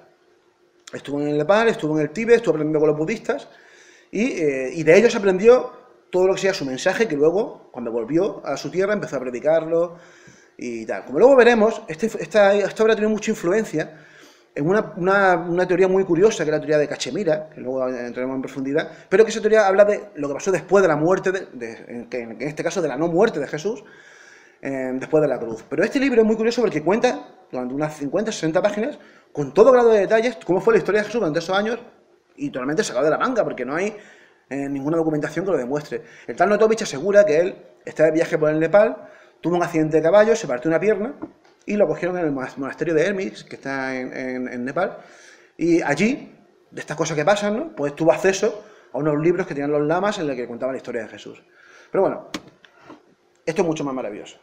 Estuvo en el Nepal, estuvo en el Tíbet, estuvo aprendiendo con los budistas, y de ellos aprendió todo lo que sea su mensaje, que luego, cuando volvió a su tierra, empezó a predicarlo y tal. Como luego veremos, esta obra tiene mucha influencia en una teoría muy curiosa, que es la teoría de Cachemira, que luego entraremos en profundidad, pero que esa teoría habla de lo que pasó después de la muerte, en este caso de la no muerte de Jesús, después de la cruz. Pero este libro es muy curioso porque cuenta, durante unas 50, 60 páginas, con todo grado de detalles, cómo fue la historia de Jesús durante esos años, y totalmente sacado de la manga, porque no hay ninguna documentación que lo demuestre. El tal Notovich asegura que él está de viaje por el Nepal, tuvo un accidente de caballo, se partió una pierna y lo cogieron en el monasterio de Hermits, que está en Nepal, y allí, de estas cosas que pasan, ¿no? Pues tuvo acceso a unos libros que tenían los lamas en los que contaban la historia de Jesús. Pero bueno, esto es mucho más maravilloso.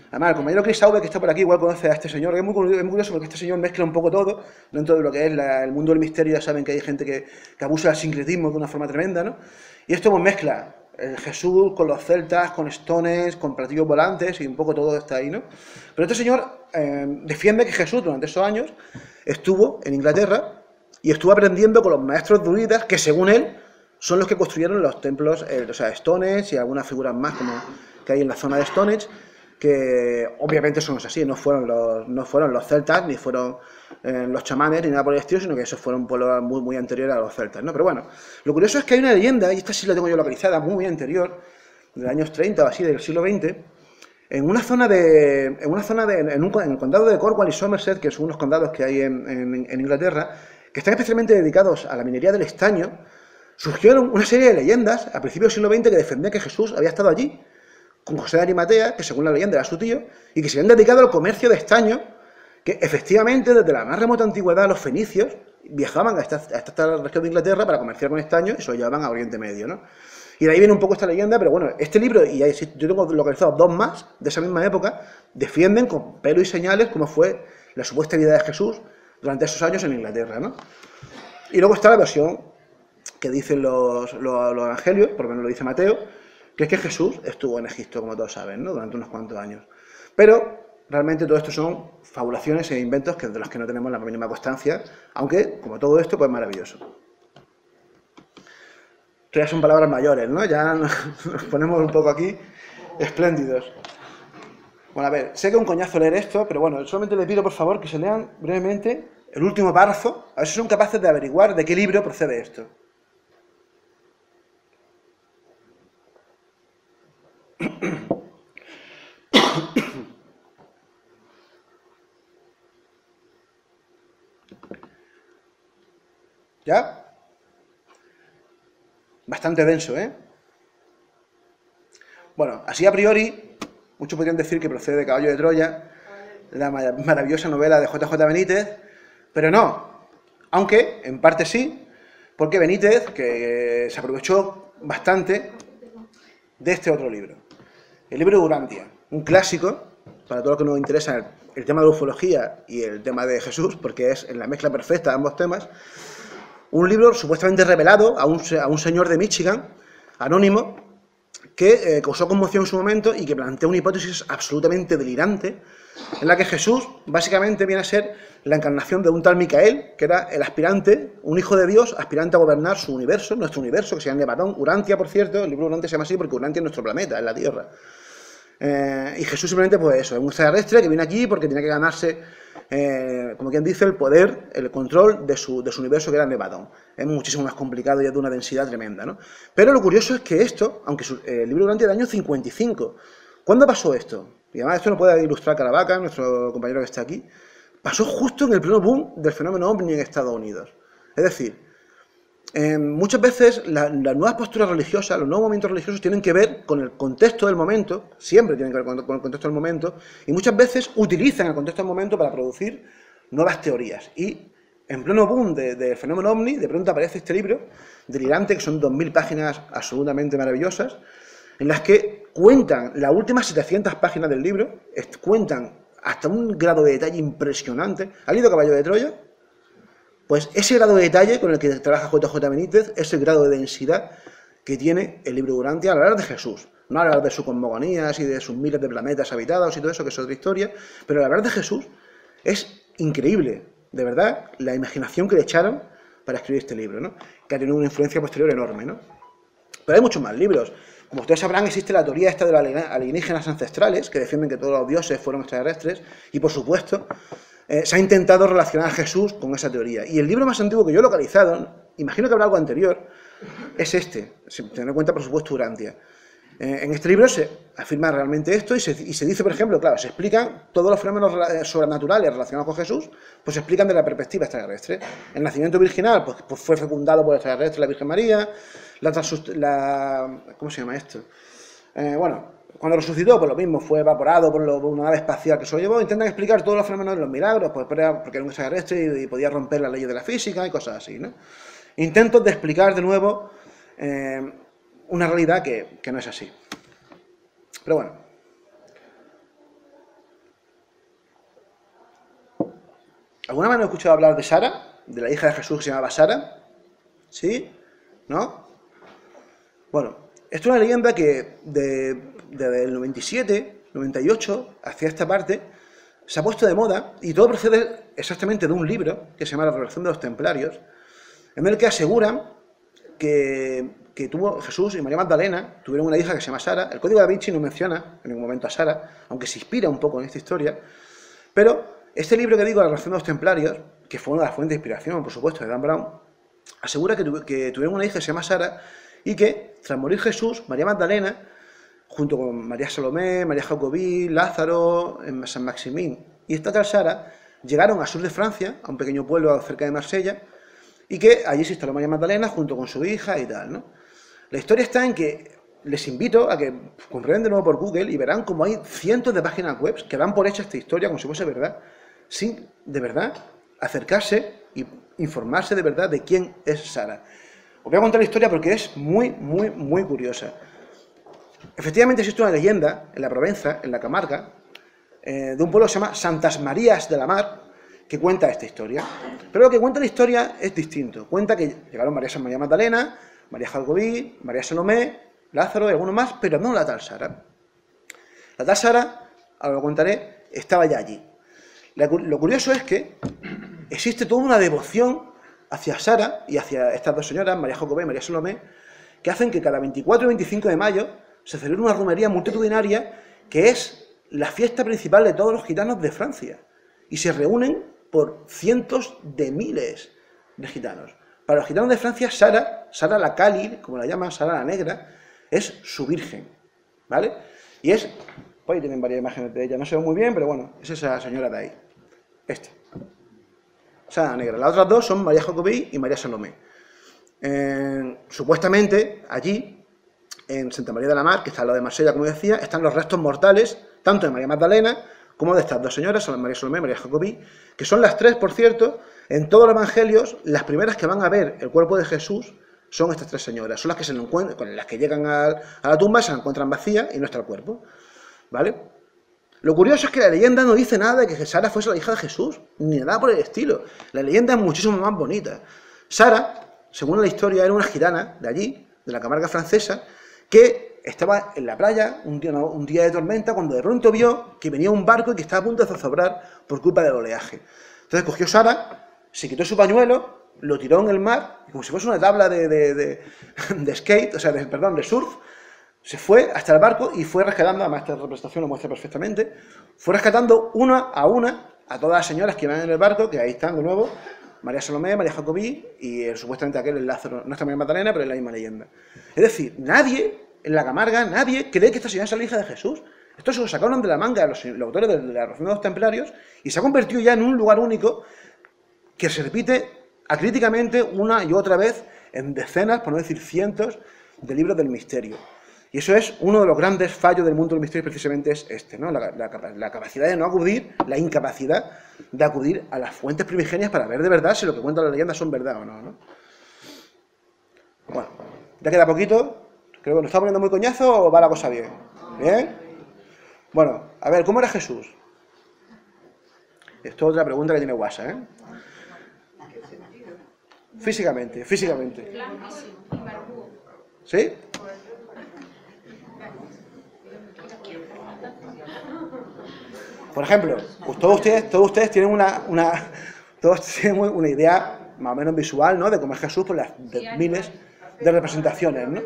Además, el compañero Chris Sauber, que está por aquí, igual conoce a este señor, que es muy curioso porque este señor mezcla un poco todo, dentro de lo que es el mundo del misterio. Ya saben que hay gente que abusa del sincretismo de una forma tremenda, ¿no? Y esto pues mezcla el Jesús con los celtas, con stones, con platillos volantes, y un poco todo está ahí, ¿no? Pero este señor defiende que Jesús durante esos años estuvo en Inglaterra y estuvo aprendiendo con los maestros druidas, que según él son los que construyeron los templos, o sea, Stones y algunas figuras más como que hay en la zona de Stonehenge, que obviamente eso no es así, no fueron los celtas, ni fueron los chamanes, ni nada por el estilo, sino que esos fueron pueblos muy, muy anteriores a los celtas, ¿no? Pero bueno, lo curioso es que hay una leyenda, y esta sí la tengo yo localizada, muy anterior, de los años 30 o así, del siglo XX, en el condado de Cornwall y Somerset, que son unos condados que hay en Inglaterra, que están especialmente dedicados a la minería del estaño. Surgieron una serie de leyendas a principios del siglo XX que defendían que Jesús había estado allí, con José de Arimatea, que según la leyenda era su tío, y que se habían dedicado al comercio de estaño, que efectivamente desde la más remota antigüedad los fenicios viajaban a esta región de Inglaterra para comerciar con estaño y se lo llevaban a Oriente Medio, ¿no? Y de ahí viene un poco esta leyenda, pero bueno, este libro, y yo tengo localizados 2 más de esa misma época, defienden con pelo y señales cómo fue la supuesta vida de Jesús durante esos años en Inglaterra, ¿no? Y luego está la versión que dicen los evangelios, por lo menos lo dice Mateo, que es que Jesús estuvo en Egipto, como todos saben, ¿no? Durante unos cuantos años. Pero realmente todo esto son fabulaciones e inventos de los que no tenemos la mínima constancia, aunque, como todo esto, pues es maravilloso. Esto ya son palabras mayores, ¿no? Ya nos ponemos un poco aquí espléndidos. Bueno, a ver, sé que es un coñazo leer esto, pero bueno, solamente les pido por favor que se lean brevemente el último párrafo, a ver si son capaces de averiguar de qué libro procede esto. ¿Ya? Bastante denso, ¿eh? Bueno, así a priori, muchos podrían decir que procede de Caballo de Troya, la maravillosa novela de J.J. Benítez, pero no, aunque en parte sí, porque Benítez, que se aprovechó bastante de este otro libro, el libro de Urantia, un clásico, para todos los que nos interesa el tema de la ufología y el tema de Jesús, porque es en la mezcla perfecta de ambos temas, un libro supuestamente revelado a un señor de Michigan, anónimo, que causó conmoción en su momento y que plantea una hipótesis absolutamente delirante, en la que Jesús básicamente viene a ser la encarnación de un tal Micael, que era el aspirante, un hijo de Dios, aspirante a gobernar su universo, nuestro universo, que se llama Nevatón, Urantia, por cierto, el libro Urantia se llama así porque Urantia es nuestro planeta, es la Tierra. Y Jesús simplemente, pues eso, es un extraterrestre que viene aquí porque tiene que ganarse, como quien dice, el poder, el control de su universo, que era Nevatón. Es muchísimo más complicado y es de una densidad tremenda, ¿no? Pero lo curioso es que esto, aunque el libro Urantia es del año 55, ¿cuándo pasó esto? Y además esto lo puede ilustrar Caravaca, nuestro compañero que está aquí. Pasó justo en el pleno boom del fenómeno OVNI en Estados Unidos. Es decir, muchas veces las nuevas posturas religiosas, los nuevos movimientos religiosos tienen que ver con el contexto del momento, siempre tienen que ver con el contexto del momento, y muchas veces utilizan el contexto del momento para producir nuevas teorías. Y en pleno boom del fenómeno OVNI, de pronto aparece este libro, delirante, que son 2000 páginas absolutamente maravillosas, en las que cuentan las últimas 700 páginas del libro, cuentan hasta un grado de detalle impresionante. ¿Ha leído Caballo de Troya? Pues ese grado de detalle con el que trabaja J.J. Benítez es el grado de densidad que tiene el libro Urantia al hablar de Jesús. No al hablar de sus cosmogonías y de sus miles de planetas habitados y todo eso, que es otra historia, pero al hablar de Jesús es increíble, de verdad, la imaginación que le echaron para escribir este libro, ¿no? Que ha tenido una influencia posterior enorme, ¿no? Pero hay muchos más libros. Como ustedes sabrán, existe la teoría esta de los alienígenas ancestrales, que defienden que todos los dioses fueron extraterrestres, y por supuesto, se ha intentado relacionar a Jesús con esa teoría. Y el libro más antiguo que yo he localizado, imagino que habrá algo anterior, es este, teniendo en cuenta, por supuesto, Urantia. En este libro se afirma realmente esto y se dice, por ejemplo, claro, se explican todos los fenómenos sobrenaturales relacionados con Jesús, pues se explican de la perspectiva extraterrestre. El nacimiento virginal pues fue fecundado por extraterrestre la Virgen María, ¿cómo se llama esto? Cuando resucitó, pues lo mismo, fue evaporado por una nave espacial que se lo llevó. Intentan explicar todos los fenómenos de los milagros, pues porque era un extraterrestre y podía romper las leyes de la física y cosas así, ¿no? Intentos de explicar de nuevo una realidad que no es así. Pero bueno. ¿Alguna vez no he escuchado hablar de Sara? De la hija de Jesús que se llamaba Sara. ¿Sí? ¿No? Bueno, esto es una leyenda que desde el 97, 98, hacia esta parte, se ha puesto de moda y todo procede exactamente de un libro que se llama La Revelación de los Templarios, en el que aseguran que Jesús y María Magdalena tuvieron una hija que se llama Sara. El Código Da Vinci no menciona en ningún momento a Sara, aunque se inspira un poco en esta historia, pero este libro que digo, La Revelación de los Templarios, que fue una de las fuentes de inspiración, por supuesto, de Dan Brown, asegura que tuvieron una hija que se llama Sara y que, tras morir Jesús, María Magdalena, junto con María Salomé, María Jacobí, Lázaro, San Maximín y esta tal Sara, llegaron al sur de Francia, a un pequeño pueblo cerca de Marsella, y que allí se instaló María Magdalena junto con su hija y tal, ¿no? La historia está en que les invito a que comprueben de nuevo por Google y verán como hay cientos de páginas web que dan por hecha esta historia como si fuese verdad, sin, de verdad, acercarse y informarse de verdad de quién es Sara. Os voy a contar la historia porque es muy, muy, muy curiosa. Efectivamente existe una leyenda en la Provenza, en la Camarga, de un pueblo que se llama Santas Marías de la Mar, que cuenta esta historia. Pero lo que cuenta la historia es distinto. Cuenta que llegaron María Magdalena, María Jacobí, María Salomé, Lázaro y algunos más, pero no la tal Sara. La tal Sara, ahora lo contaré, estaba ya allí. Lo curioso es que existe toda una devoción hacia Sara y hacia estas dos señoras, María Jacobé y María Salomé, que hacen que cada 24 y 25 de mayo se celebre una romería multitudinaria que es la fiesta principal de todos los gitanos de Francia. Y se reúnen por cientos de miles de gitanos. Para los gitanos de Francia, Sara la Cali, como la llaman, Sara la Negra, es su virgen, ¿vale? Y es, pues ahí tienen varias imágenes de ella, no se ve muy bien, pero bueno, es esa señora de ahí. Sara la Negra. Las otras dos son María Jacobí y María Salomé. Supuestamente, allí, en Santa María de la Mar, que está al lado de Marsella, como decía, están los restos mortales, tanto de María Magdalena, como de estas dos señoras, María Salomé y María Jacobí, que son las tres, por cierto, en todos los evangelios, las primeras que van a ver el cuerpo de Jesús son estas tres señoras, son las que se lo encuentran, con las que llegan a la tumba, se la encuentran vacía y no está el cuerpo, ¿vale? Lo curioso es que la leyenda no dice nada de que Sara fuese la hija de Jesús, ni nada por el estilo. La leyenda es muchísimo más bonita. Sara, según la historia, era una gitana de allí, de la Camarga francesa, que estaba en la playa un día de tormenta cuando de pronto vio que venía un barco y que estaba a punto de zozobrar por culpa del oleaje. Entonces cogió Sara, se quitó su pañuelo, lo tiró en el mar, y como si fuese una tabla de skate, o sea, de surf, se fue hasta el barco y fue rescatando, además esta representación lo muestra perfectamente, fue rescatando una a todas las señoras que iban en el barco, que ahí están de nuevo, María Salomé, María Jacobí y supuestamente aquel el Lázaro, no está María Magdalena, pero es la misma leyenda. Es decir, nadie en la Camarga, nadie cree que esta señora es la hija de Jesús. Esto se lo sacaron de la manga los autores de la Revolución de los Templarios y se ha convertido ya en un lugar único que se repite acríticamente una y otra vez en decenas, por no decir cientos, de libros del misterio. Y eso es uno de los grandes fallos del mundo del misterio, precisamente es este, ¿no? La capacidad de no acudir, la incapacidad de acudir a las fuentes primigenias para ver de verdad si lo que cuentan las leyendas son verdad o no, ¿no? Bueno, ya queda poquito. Creo que nos está poniendo muy coñazo o va la cosa bien. ¿Bien? Bueno, a ver, ¿cómo era Jesús? Esto es otra pregunta que tiene WhatsApp, ¿eh? Físicamente. ¿Sí? Por ejemplo, todos ustedes tienen una idea más o menos visual, ¿no? De cómo es Jesús por las miles de representaciones, ¿no?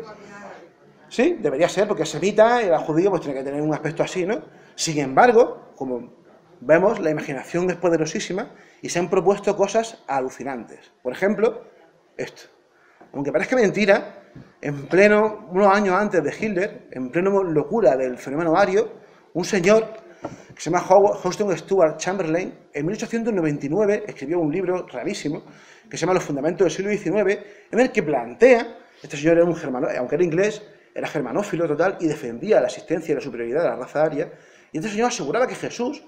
Sí, debería ser, porque es semita y era judío, pues tiene que tener un aspecto así, ¿no? Sin embargo, como vemos, la imaginación es poderosísima y se han propuesto cosas alucinantes. Por ejemplo, esto. Aunque parezca mentira, unos años antes de Hitler, en pleno locura del fenómeno ario, un señor que se llama Houston Stuart Chamberlain, en 1899 escribió un libro rarísimo que se llama Los Fundamentos del siglo XIX, en el que plantea, este señor era un germano, aunque era inglés, era germanófilo total y defendía la existencia y la superioridad de la raza aria, y este señor aseguraba que Jesús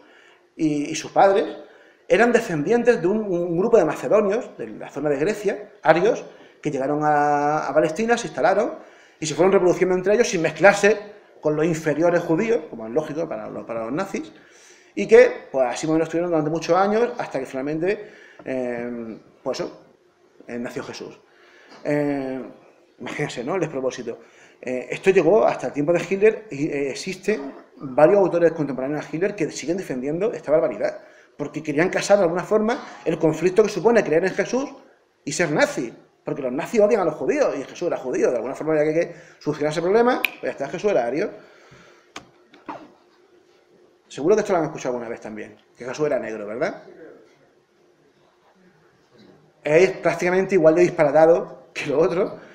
y sus padres eran descendientes de un grupo de macedonios de la zona de Grecia, arios, que llegaron a Palestina, se instalaron y se fueron reproduciendo entre ellos sin mezclarse con los inferiores judíos, como es lógico para los nazis, y que pues así menos estuvieron durante muchos años hasta que finalmente nació Jesús. Imagínense, ¿no? El despropósito. Esto llegó hasta el tiempo de Hitler y existen varios autores contemporáneos a Hitler que siguen defendiendo esta barbaridad, porque querían casar de alguna forma el conflicto que supone creer en Jesús y ser nazi, porque los nazis odian a los judíos y Jesús era judío, de alguna forma había que solucionar ese problema, pues ya está, Jesús era ario. Seguro que esto lo han escuchado alguna vez también, que Jesús era negro, ¿verdad? Es prácticamente igual de disparatado que lo otro.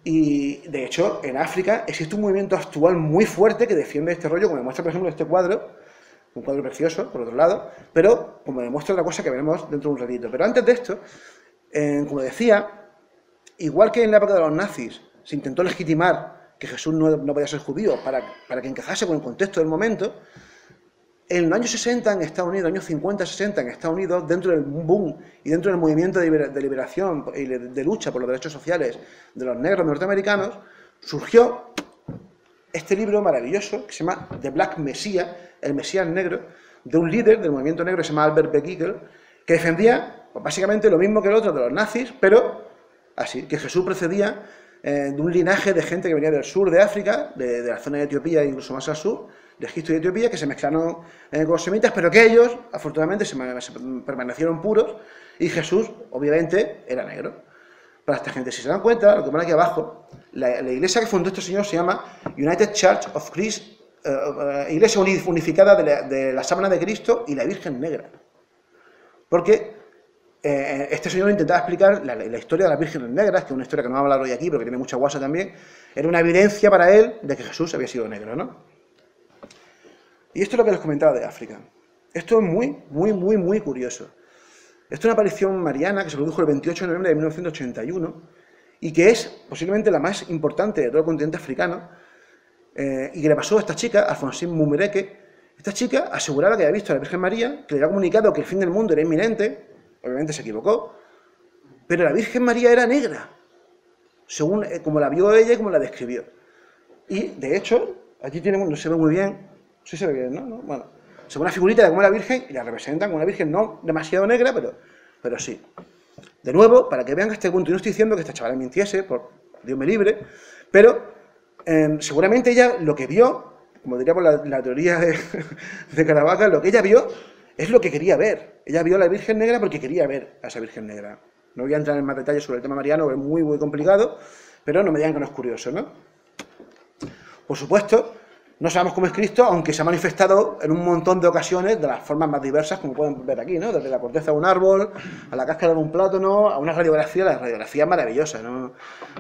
Y, de hecho, en África existe un movimiento actual muy fuerte que defiende este rollo, como demuestra, por ejemplo, este cuadro, un cuadro precioso, por otro lado, pero como demuestra otra cosa que veremos dentro de un ratito. Pero antes de esto, como decía, igual que en la época de los nazis se intentó legitimar que Jesús no podía ser judío para que encajase con el contexto del momento, en los años 60 en Estados Unidos, años 50-60 en Estados Unidos, dentro del boom y dentro del movimiento de liberación y de lucha por los derechos sociales de los negros norteamericanos, surgió este libro maravilloso que se llama The Black Messiah, el Mesías negro, de un líder del movimiento negro que se llama Albert B. Giegel, que defendía pues, básicamente lo mismo que el otro de los nazis, pero así, que Jesús procedía de un linaje de gente que venía del sur de África, de la zona de Etiopía, incluso más al sur, de Egipto y Etiopía, que se mezclaron con los semitas, pero que ellos, afortunadamente, se permanecieron puros, y Jesús, obviamente, era negro. para esta gente. Si se dan cuenta, lo que pone aquí abajo, la iglesia que fundó este señor se llama United Church of Christ, Iglesia Unificada de la Sábana de Cristo y la Virgen Negra. Porque este señor intentaba explicar la historia de las vírgenes negras, que es una historia que no vamos a hablar hoy aquí, pero que tiene mucha guasa también. Era una evidencia para él de que Jesús había sido negro, ¿no? Y esto es lo que les comentaba de África. Esto es muy curioso. Esto es una aparición mariana que se produjo el 28 de noviembre de 1981 y que es posiblemente la más importante de todo el continente africano, y que le pasó a esta chica, Alfonsine Mumereke. Esta chica aseguraba que había visto a la Virgen María, que le había comunicado que el fin del mundo era inminente. Obviamente se equivocó, pero la Virgen María era negra, según como la vio ella y como la describió. Y, de hecho, aquí tiene, no se ve muy bien, sí se ve bien, ¿no? Bueno, según una figurita de cómo la Virgen, y la representan como una Virgen no demasiado negra, pero sí. De nuevo, para que vean que este punto, y no estoy diciendo que esta chavala mintiese, por Dios me libre, pero seguramente ella lo que vio, como diría por la teoría de Caravaca, lo que ella vio es lo que quería ver. Ella vio a la Virgen Negra porque quería ver a esa Virgen Negra. No voy a entrar en más detalles sobre el tema mariano, es muy complicado, pero no me digan que no es curioso, ¿no? Por supuesto, no sabemos cómo es Cristo, aunque se ha manifestado en un montón de ocasiones de las formas más diversas, como pueden ver aquí, ¿no? Desde la corteza de un árbol, a la cáscara de un plátano, a una radiografía, la radiografía es maravillosa, no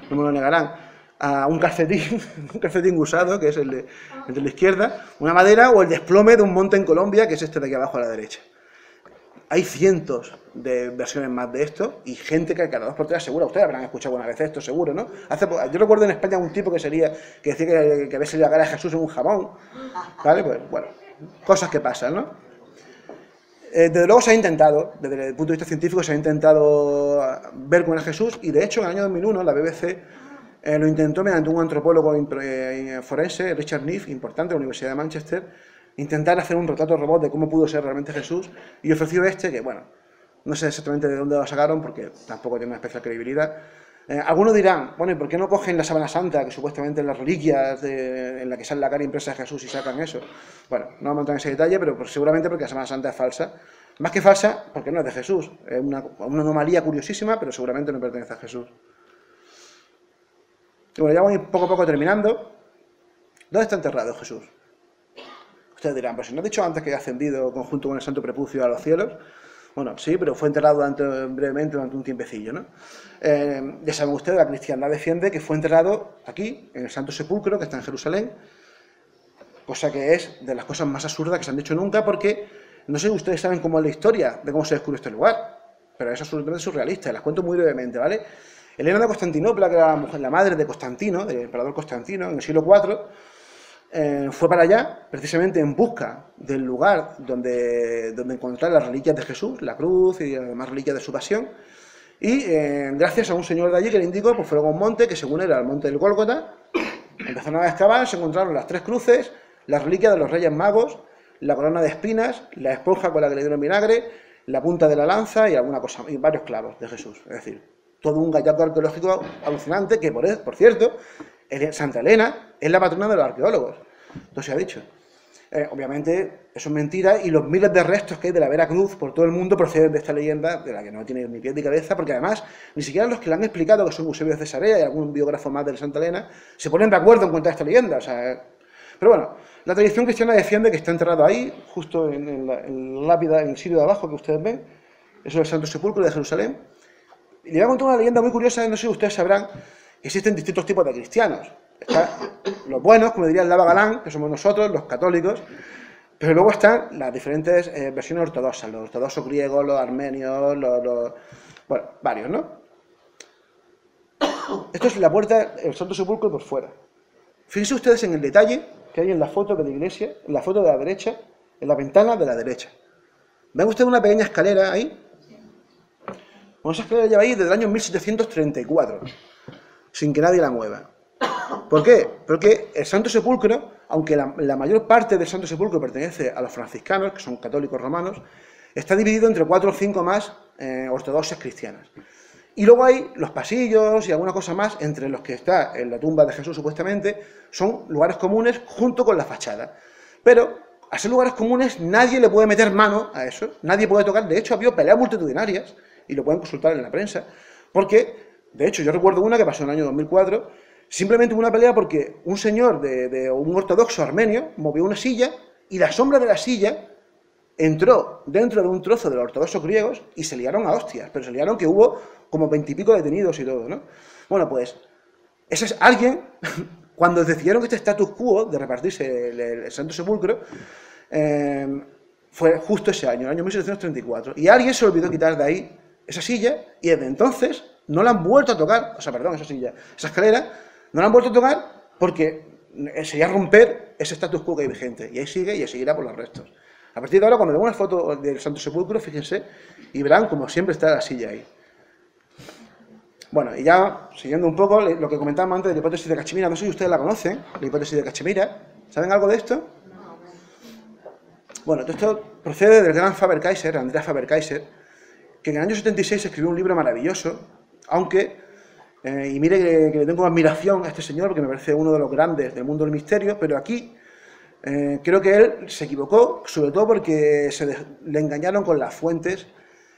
me lo negarán, a un calcetín usado, que es el de la izquierda, una madera, o el desplome de un monte en Colombia, que es este de aquí abajo a la derecha. Hay cientos de versiones más de esto, y gente que cada 2 por 3 asegura, ustedes habrán escuchado alguna vez esto, seguro, ¿no? Yo recuerdo en España un tipo que decía que había salido la cara de Jesús en un jabón, ¿vale? Pues bueno, cosas que pasan, ¿no? Desde luego se ha intentado, desde el punto de vista científico, se ha intentado ver cómo era Jesús, y de hecho en el año 2001 la BBC lo intentó mediante un antropólogo forense, Richard Neff, importante de la Universidad de Manchester, intentar hacer un retrato robot de cómo pudo ser realmente Jesús, y ofreció que, bueno, no sé exactamente de dónde lo sacaron, porque tampoco tiene una especial credibilidad. Algunos dirán, bueno, ¿y por qué no cogen la sábana santa, que supuestamente es las reliquias en la que sale la cara impresa de Jesús, y sacan eso? Bueno, no vamos a entrar en ese detalle, pero seguramente porque la sábana santa es falsa. Más que falsa, porque no es de Jesús. Es una anomalía curiosísima, pero seguramente no pertenece a Jesús. Y bueno, ya voy poco a poco terminando. ¿Dónde está enterrado Jesús? Ustedes dirán, pues si no he dicho antes que ha ascendido conjunto con el santo prepucio a los cielos. Bueno, sí, pero fue enterrado brevemente durante un tiempecillo, ¿no? Ya saben ustedes, la cristiandad defiende que fue enterrado aquí, en el Santo Sepulcro, que está en Jerusalén, cosa que es de las cosas más absurdas que se han dicho nunca, porque no sé si ustedes saben cómo es la historia de cómo se descubrió este lugar, pero es absolutamente surrealista, y las cuento muy brevemente, ¿vale? Helena de Constantinopla, que era la madre de Constantino, del emperador Constantino, en el siglo IV, fue para allá precisamente en busca del lugar donde encontrar las reliquias de Jesús, la cruz y demás reliquias de su pasión, y gracias a un señor de allí que le indicó, pues fueron a un monte que según era el monte del Gólgota, empezaron a excavar, se encontraron las 3 cruces, las reliquias de los Reyes Magos, la corona de espinas, la esponja con la que le dieron vinagre, la punta de la lanza y alguna cosa, y varios clavos de Jesús, es decir, todo un gallardo arqueológico alucinante que, por cierto, Santa Elena es la patrona de los arqueólogos, esto se ha dicho. Obviamente eso es mentira, y los miles de restos que hay de la Vera Cruz por todo el mundo proceden de esta leyenda, de la que no tiene ni pie ni cabeza, porque además ni siquiera los que la han explicado, que son Eusebio de Cesarea y algún biógrafo más de Santa Elena, se ponen de acuerdo en contar esta leyenda. O sea, pero bueno, la tradición cristiana defiende que está enterrado ahí, justo en la lápida, en el sirio de abajo que ustedes ven, eso es el Santo Sepulcro de Jerusalén. Y le voy a contar una leyenda muy curiosa, no sé si ustedes sabrán que existen distintos tipos de cristianos. Están los buenos, como diría el Lava Galán, que somos nosotros, los católicos, pero luego están las diferentes versiones ortodoxas, los ortodoxos griegos, los armenios, bueno, varios, ¿no? Esto es la puerta, el Santo Sepulcro por fuera. Fíjense ustedes en el detalle que hay en la foto de la iglesia, en la foto de la derecha, en la ventana de la derecha. ¿Ven ustedes una pequeña escalera ahí? Bueno, esa escalera lleva ahí desde el año 1734, sin que nadie la mueva. ¿Por qué? Porque el Santo Sepulcro, aunque la mayor parte del Santo Sepulcro pertenece a los franciscanos, que son católicos romanos, está dividido entre 4 o 5 más ortodoxas cristianas. Y luego hay los pasillos y alguna cosa más, entre los que está en la tumba de Jesús supuestamente, son lugares comunes junto con la fachada. Pero a ser lugares comunes nadie le puede meter mano a eso, nadie puede tocar. De hecho, ha habido peleas multitudinarias, y lo pueden consultar en la prensa, porque De hecho, yo recuerdo una que pasó en el año 2004, simplemente hubo una pelea porque un señor de un ortodoxo armenio movió una silla y la sombra de la silla entró dentro de un trozo de los ortodoxos griegos y se liaron a hostias, pero se liaron que hubo como 20 y pico detenidos y todo, ¿no? Bueno, pues, ese es alguien, cuando decidieron este status quo de repartirse el Santo Sepulcro, fue justo ese año, el año 1734, y alguien se olvidó quitar de ahí esa silla, y desde entonces no la han vuelto a tocar, o sea, perdón, esa silla, esa escalera, no la han vuelto a tocar porque sería romper ese status quo que hay vigente, y ahí sigue y ahí seguirá por los restos. A partir de ahora, cuando vean una foto del Santo Sepulcro, fíjense, y verán como siempre está la silla ahí. Bueno, y ya siguiendo un poco lo que comentábamos antes de la hipótesis de Cachemira, no sé si ustedes la conocen, la hipótesis de Cachemira, ¿saben algo de esto? Bueno, todo esto procede del gran Faber-Kaiser, Andreas Faber-Kaiser, que en el año 76 escribió un libro maravilloso, aunque, y mire que le tengo admiración a este señor, porque me parece uno de los grandes del mundo del misterio, pero aquí creo que él se equivocó, sobre todo porque le engañaron con las fuentes,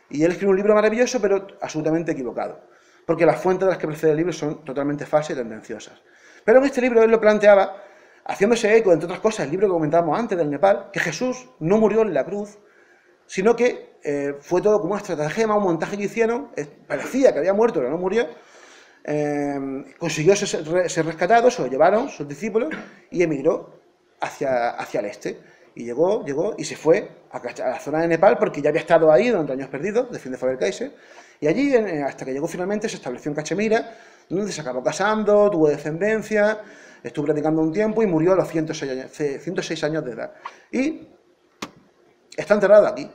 y él escribió un libro maravilloso, pero absolutamente equivocado, porque las fuentes de las que precede el libro son totalmente falsas y tendenciosas. Pero en este libro él lo planteaba, haciéndose eco, entre otras cosas, el libro que comentábamos antes del Nepal, que Jesús no murió en la cruz, sino que fue todo como una estratagema, un montaje que hicieron, parecía que había muerto, pero no murió, consiguió ser rescatado, se lo llevaron sus discípulos y emigró hacia el este. Y llegó y se fue a la zona de Nepal porque ya había estado ahí durante años perdidos, defiende Faber-Kaiser, y allí, hasta que llegó finalmente, se estableció en Cachemira, donde se acabó casando, tuvo descendencia, estuvo predicando un tiempo y murió a los 106 años de edad. Y está enterrado aquí.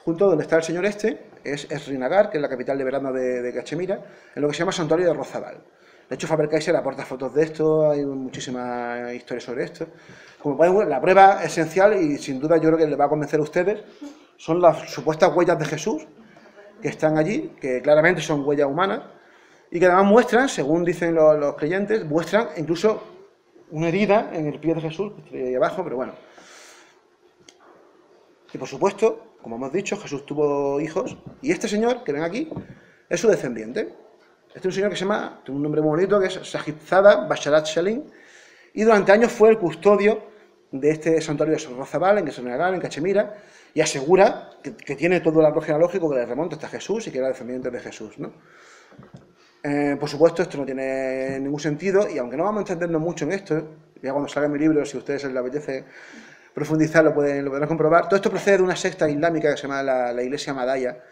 Junto donde está el señor es Srinagar, que es la capital de verano de Cachemira, en lo que se llama Santuario de Rozabal. De hecho, Faber-Kaiser aporta fotos de esto, hay muchísimas historias sobre esto. Como pueden ver, la prueba esencial, y sin duda yo creo que les va a convencer a ustedes, son las supuestas huellas de Jesús, que están allí, que claramente son huellas humanas, y que además muestran, según dicen los creyentes, muestran incluso una herida en el pie de Jesús, que está ahí abajo, pero bueno. Y por supuesto, como hemos dicho, Jesús tuvo hijos, y este señor, que ven aquí, es su descendiente. Este es un señor que se llama, tiene un nombre muy bonito, que es Sahibzada Basharat Shalim, y durante años fue el custodio de este santuario de Rozabal, en Srinagar, en Cachemira, y asegura que tiene todo el árbol genealógico que le remonta hasta Jesús y que era descendiente de Jesús, ¿no? Por supuesto, esto no tiene ningún sentido, y aunque no vamos a entendernos mucho en esto, ya cuando salga mi libro, si a ustedes les apetece profundizar, lo podrán comprobar. Todo esto procede de una secta islámica que se llama la Iglesia Madaya,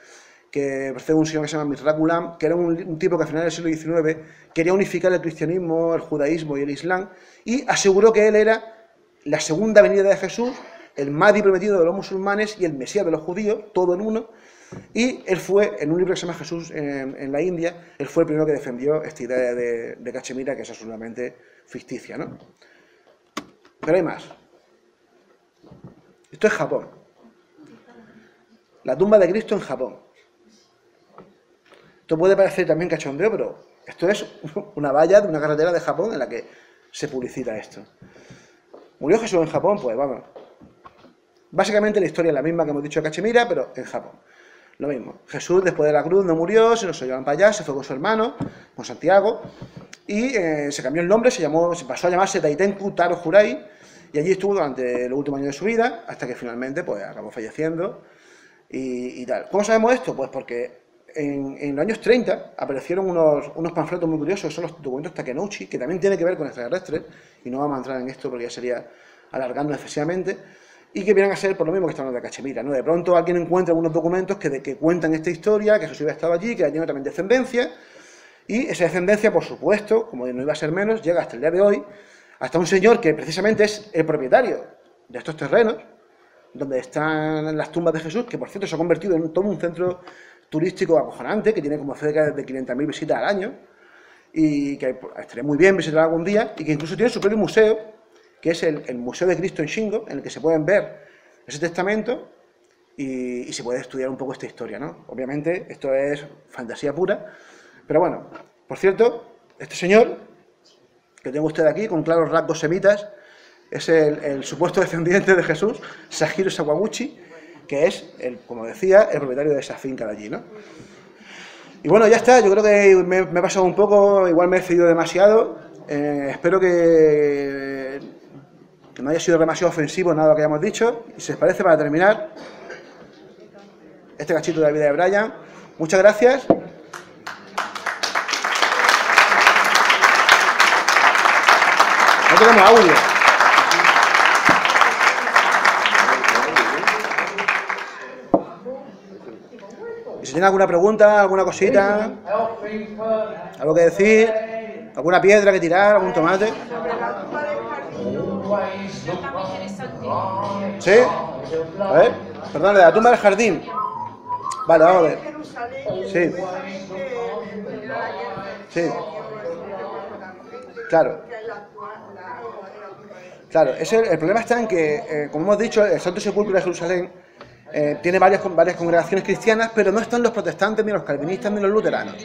que procede de un señor que se llama Mirza Ghulam, que era un tipo que a finales del siglo XIX quería unificar el cristianismo, el judaísmo y el islam, y aseguró que él era la segunda venida de Jesús, el Mahdi prometido de los musulmanes y el Mesías de los judíos, todo en uno. Y él fue, en un libro que se llama Jesús en la India, él fue el primero que defendió esta idea de Cachemira, que es absolutamente ficticia, ¿no? Pero hay más. Esto es Japón. La tumba de Cristo en Japón. Esto puede parecer también cachondeo, pero esto es una valla de una carretera de Japón en la que se publicita esto. ¿Murió Jesús en Japón? Pues vamos. Básicamente la historia es la misma que hemos dicho de Cachemira, pero en Japón. Lo mismo. Jesús después de la cruz no murió, se lo llevaron para allá, se fue con su hermano, con Santiago, y se cambió el nombre, se pasó a llamarse Daitenku Taro Jurai, y allí estuvo durante los últimos años de su vida, hasta que finalmente pues acabó falleciendo y tal. ¿Cómo sabemos esto? Pues porque en los años 30 aparecieron unos panfletos muy curiosos, son los documentos Takenouchi, que también tiene que ver con extraterrestres, y no vamos a entrar en esto porque ya sería alargando excesivamente, y que vienen a ser por lo mismo que están los de Cachemira, ¿no? De pronto alguien encuentra unos documentos que cuentan esta historia, que Jesús había estado allí, que tiene también descendencia, y esa descendencia, por supuesto, como no iba a ser menos, llega hasta el día de hoy, hasta un señor que precisamente es el propietario de estos terrenos, donde están las tumbas de Jesús, que por cierto se ha convertido en todo un centro turístico acojonante, que tiene como cerca de 500.000 visitas al año, y que estaría muy bien visitar algún día, y que incluso tiene su propio museo, que es el Museo de Cristo en Shingo, en el que se pueden ver ese testamento y se puede estudiar un poco esta historia, ¿no? Obviamente esto es fantasía pura, pero bueno, por cierto, este señor que tengo usted aquí, con claros rasgos semitas, es el supuesto descendiente de Jesús, Sajiro Sawaguchi, que es, como decía, el propietario de esa finca de allí, ¿no? Y bueno, ya está, yo creo que me he pasado un poco, igual me he excedido demasiado. Espero que no haya sido demasiado ofensivo nada de lo que hayamos dicho. Y si os parece, para terminar, este cachito de la vida de Brian. Muchas gracias. No tenemos audio. Y si tiene alguna pregunta, alguna cosita, algo que decir, alguna piedra que tirar, algún tomate. ¿Sí? A ver, perdón, de la tumba del jardín. Vale, vamos a ver. Sí. Sí. Claro. Claro, el problema está en que, como hemos dicho, el Santo Sepulcro de Jerusalén tiene varias congregaciones cristianas, pero no están los protestantes, ni los calvinistas, ni los luteranos,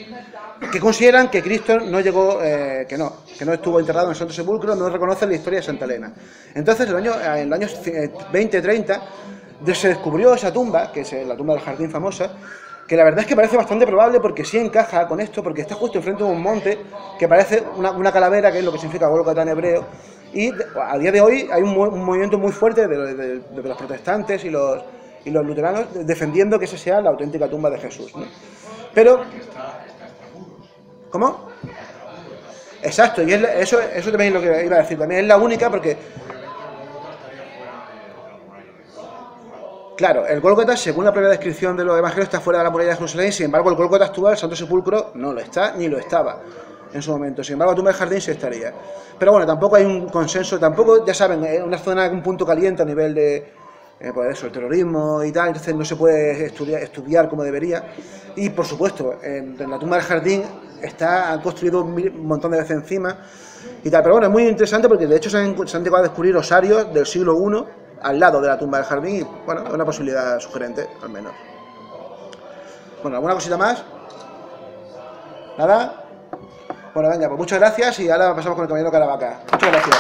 que consideran que Cristo no llegó, que no estuvo enterrado en el Santo Sepulcro, no reconocen la historia de Santa Elena. Entonces, en los años 20-30, se descubrió esa tumba, que es la tumba del jardín famosa, que la verdad es que parece bastante probable porque sí encaja con esto, porque está justo enfrente de un monte que parece una calavera, que es lo que significa Gólgota en hebreo, y a día de hoy hay un movimiento muy fuerte de los protestantes y los luteranos defendiendo que esa sea la auténtica tumba de Jesús, ¿no? Pero, ¿cómo? Exacto, y eso también es lo que iba a decir, también es la única porque, claro, el Gólgota, según la propia descripción de los evangelios, está fuera de la muralla de Jerusalén, sin embargo el Gólgota actual, el Santo Sepulcro, no lo está, ni lo estaba en su momento, sin embargo la tumba del jardín sí estaría. Pero bueno, tampoco hay un consenso, tampoco, ya saben, es una zona, un punto caliente a nivel de, pues eso, el terrorismo y tal, entonces no se puede estudiar como debería. Y por supuesto, en la tumba del jardín han construido un montón de veces encima y tal, pero bueno, es muy interesante porque de hecho se han llegado a descubrir osarios del siglo I al lado de la tumba del jardín y bueno, es una posibilidad sugerente, al menos. Bueno, ¿alguna cosita más? ¿Nada? Bueno, venga, pues muchas gracias y ahora pasamos con el compañero Caravaca. Muchas gracias.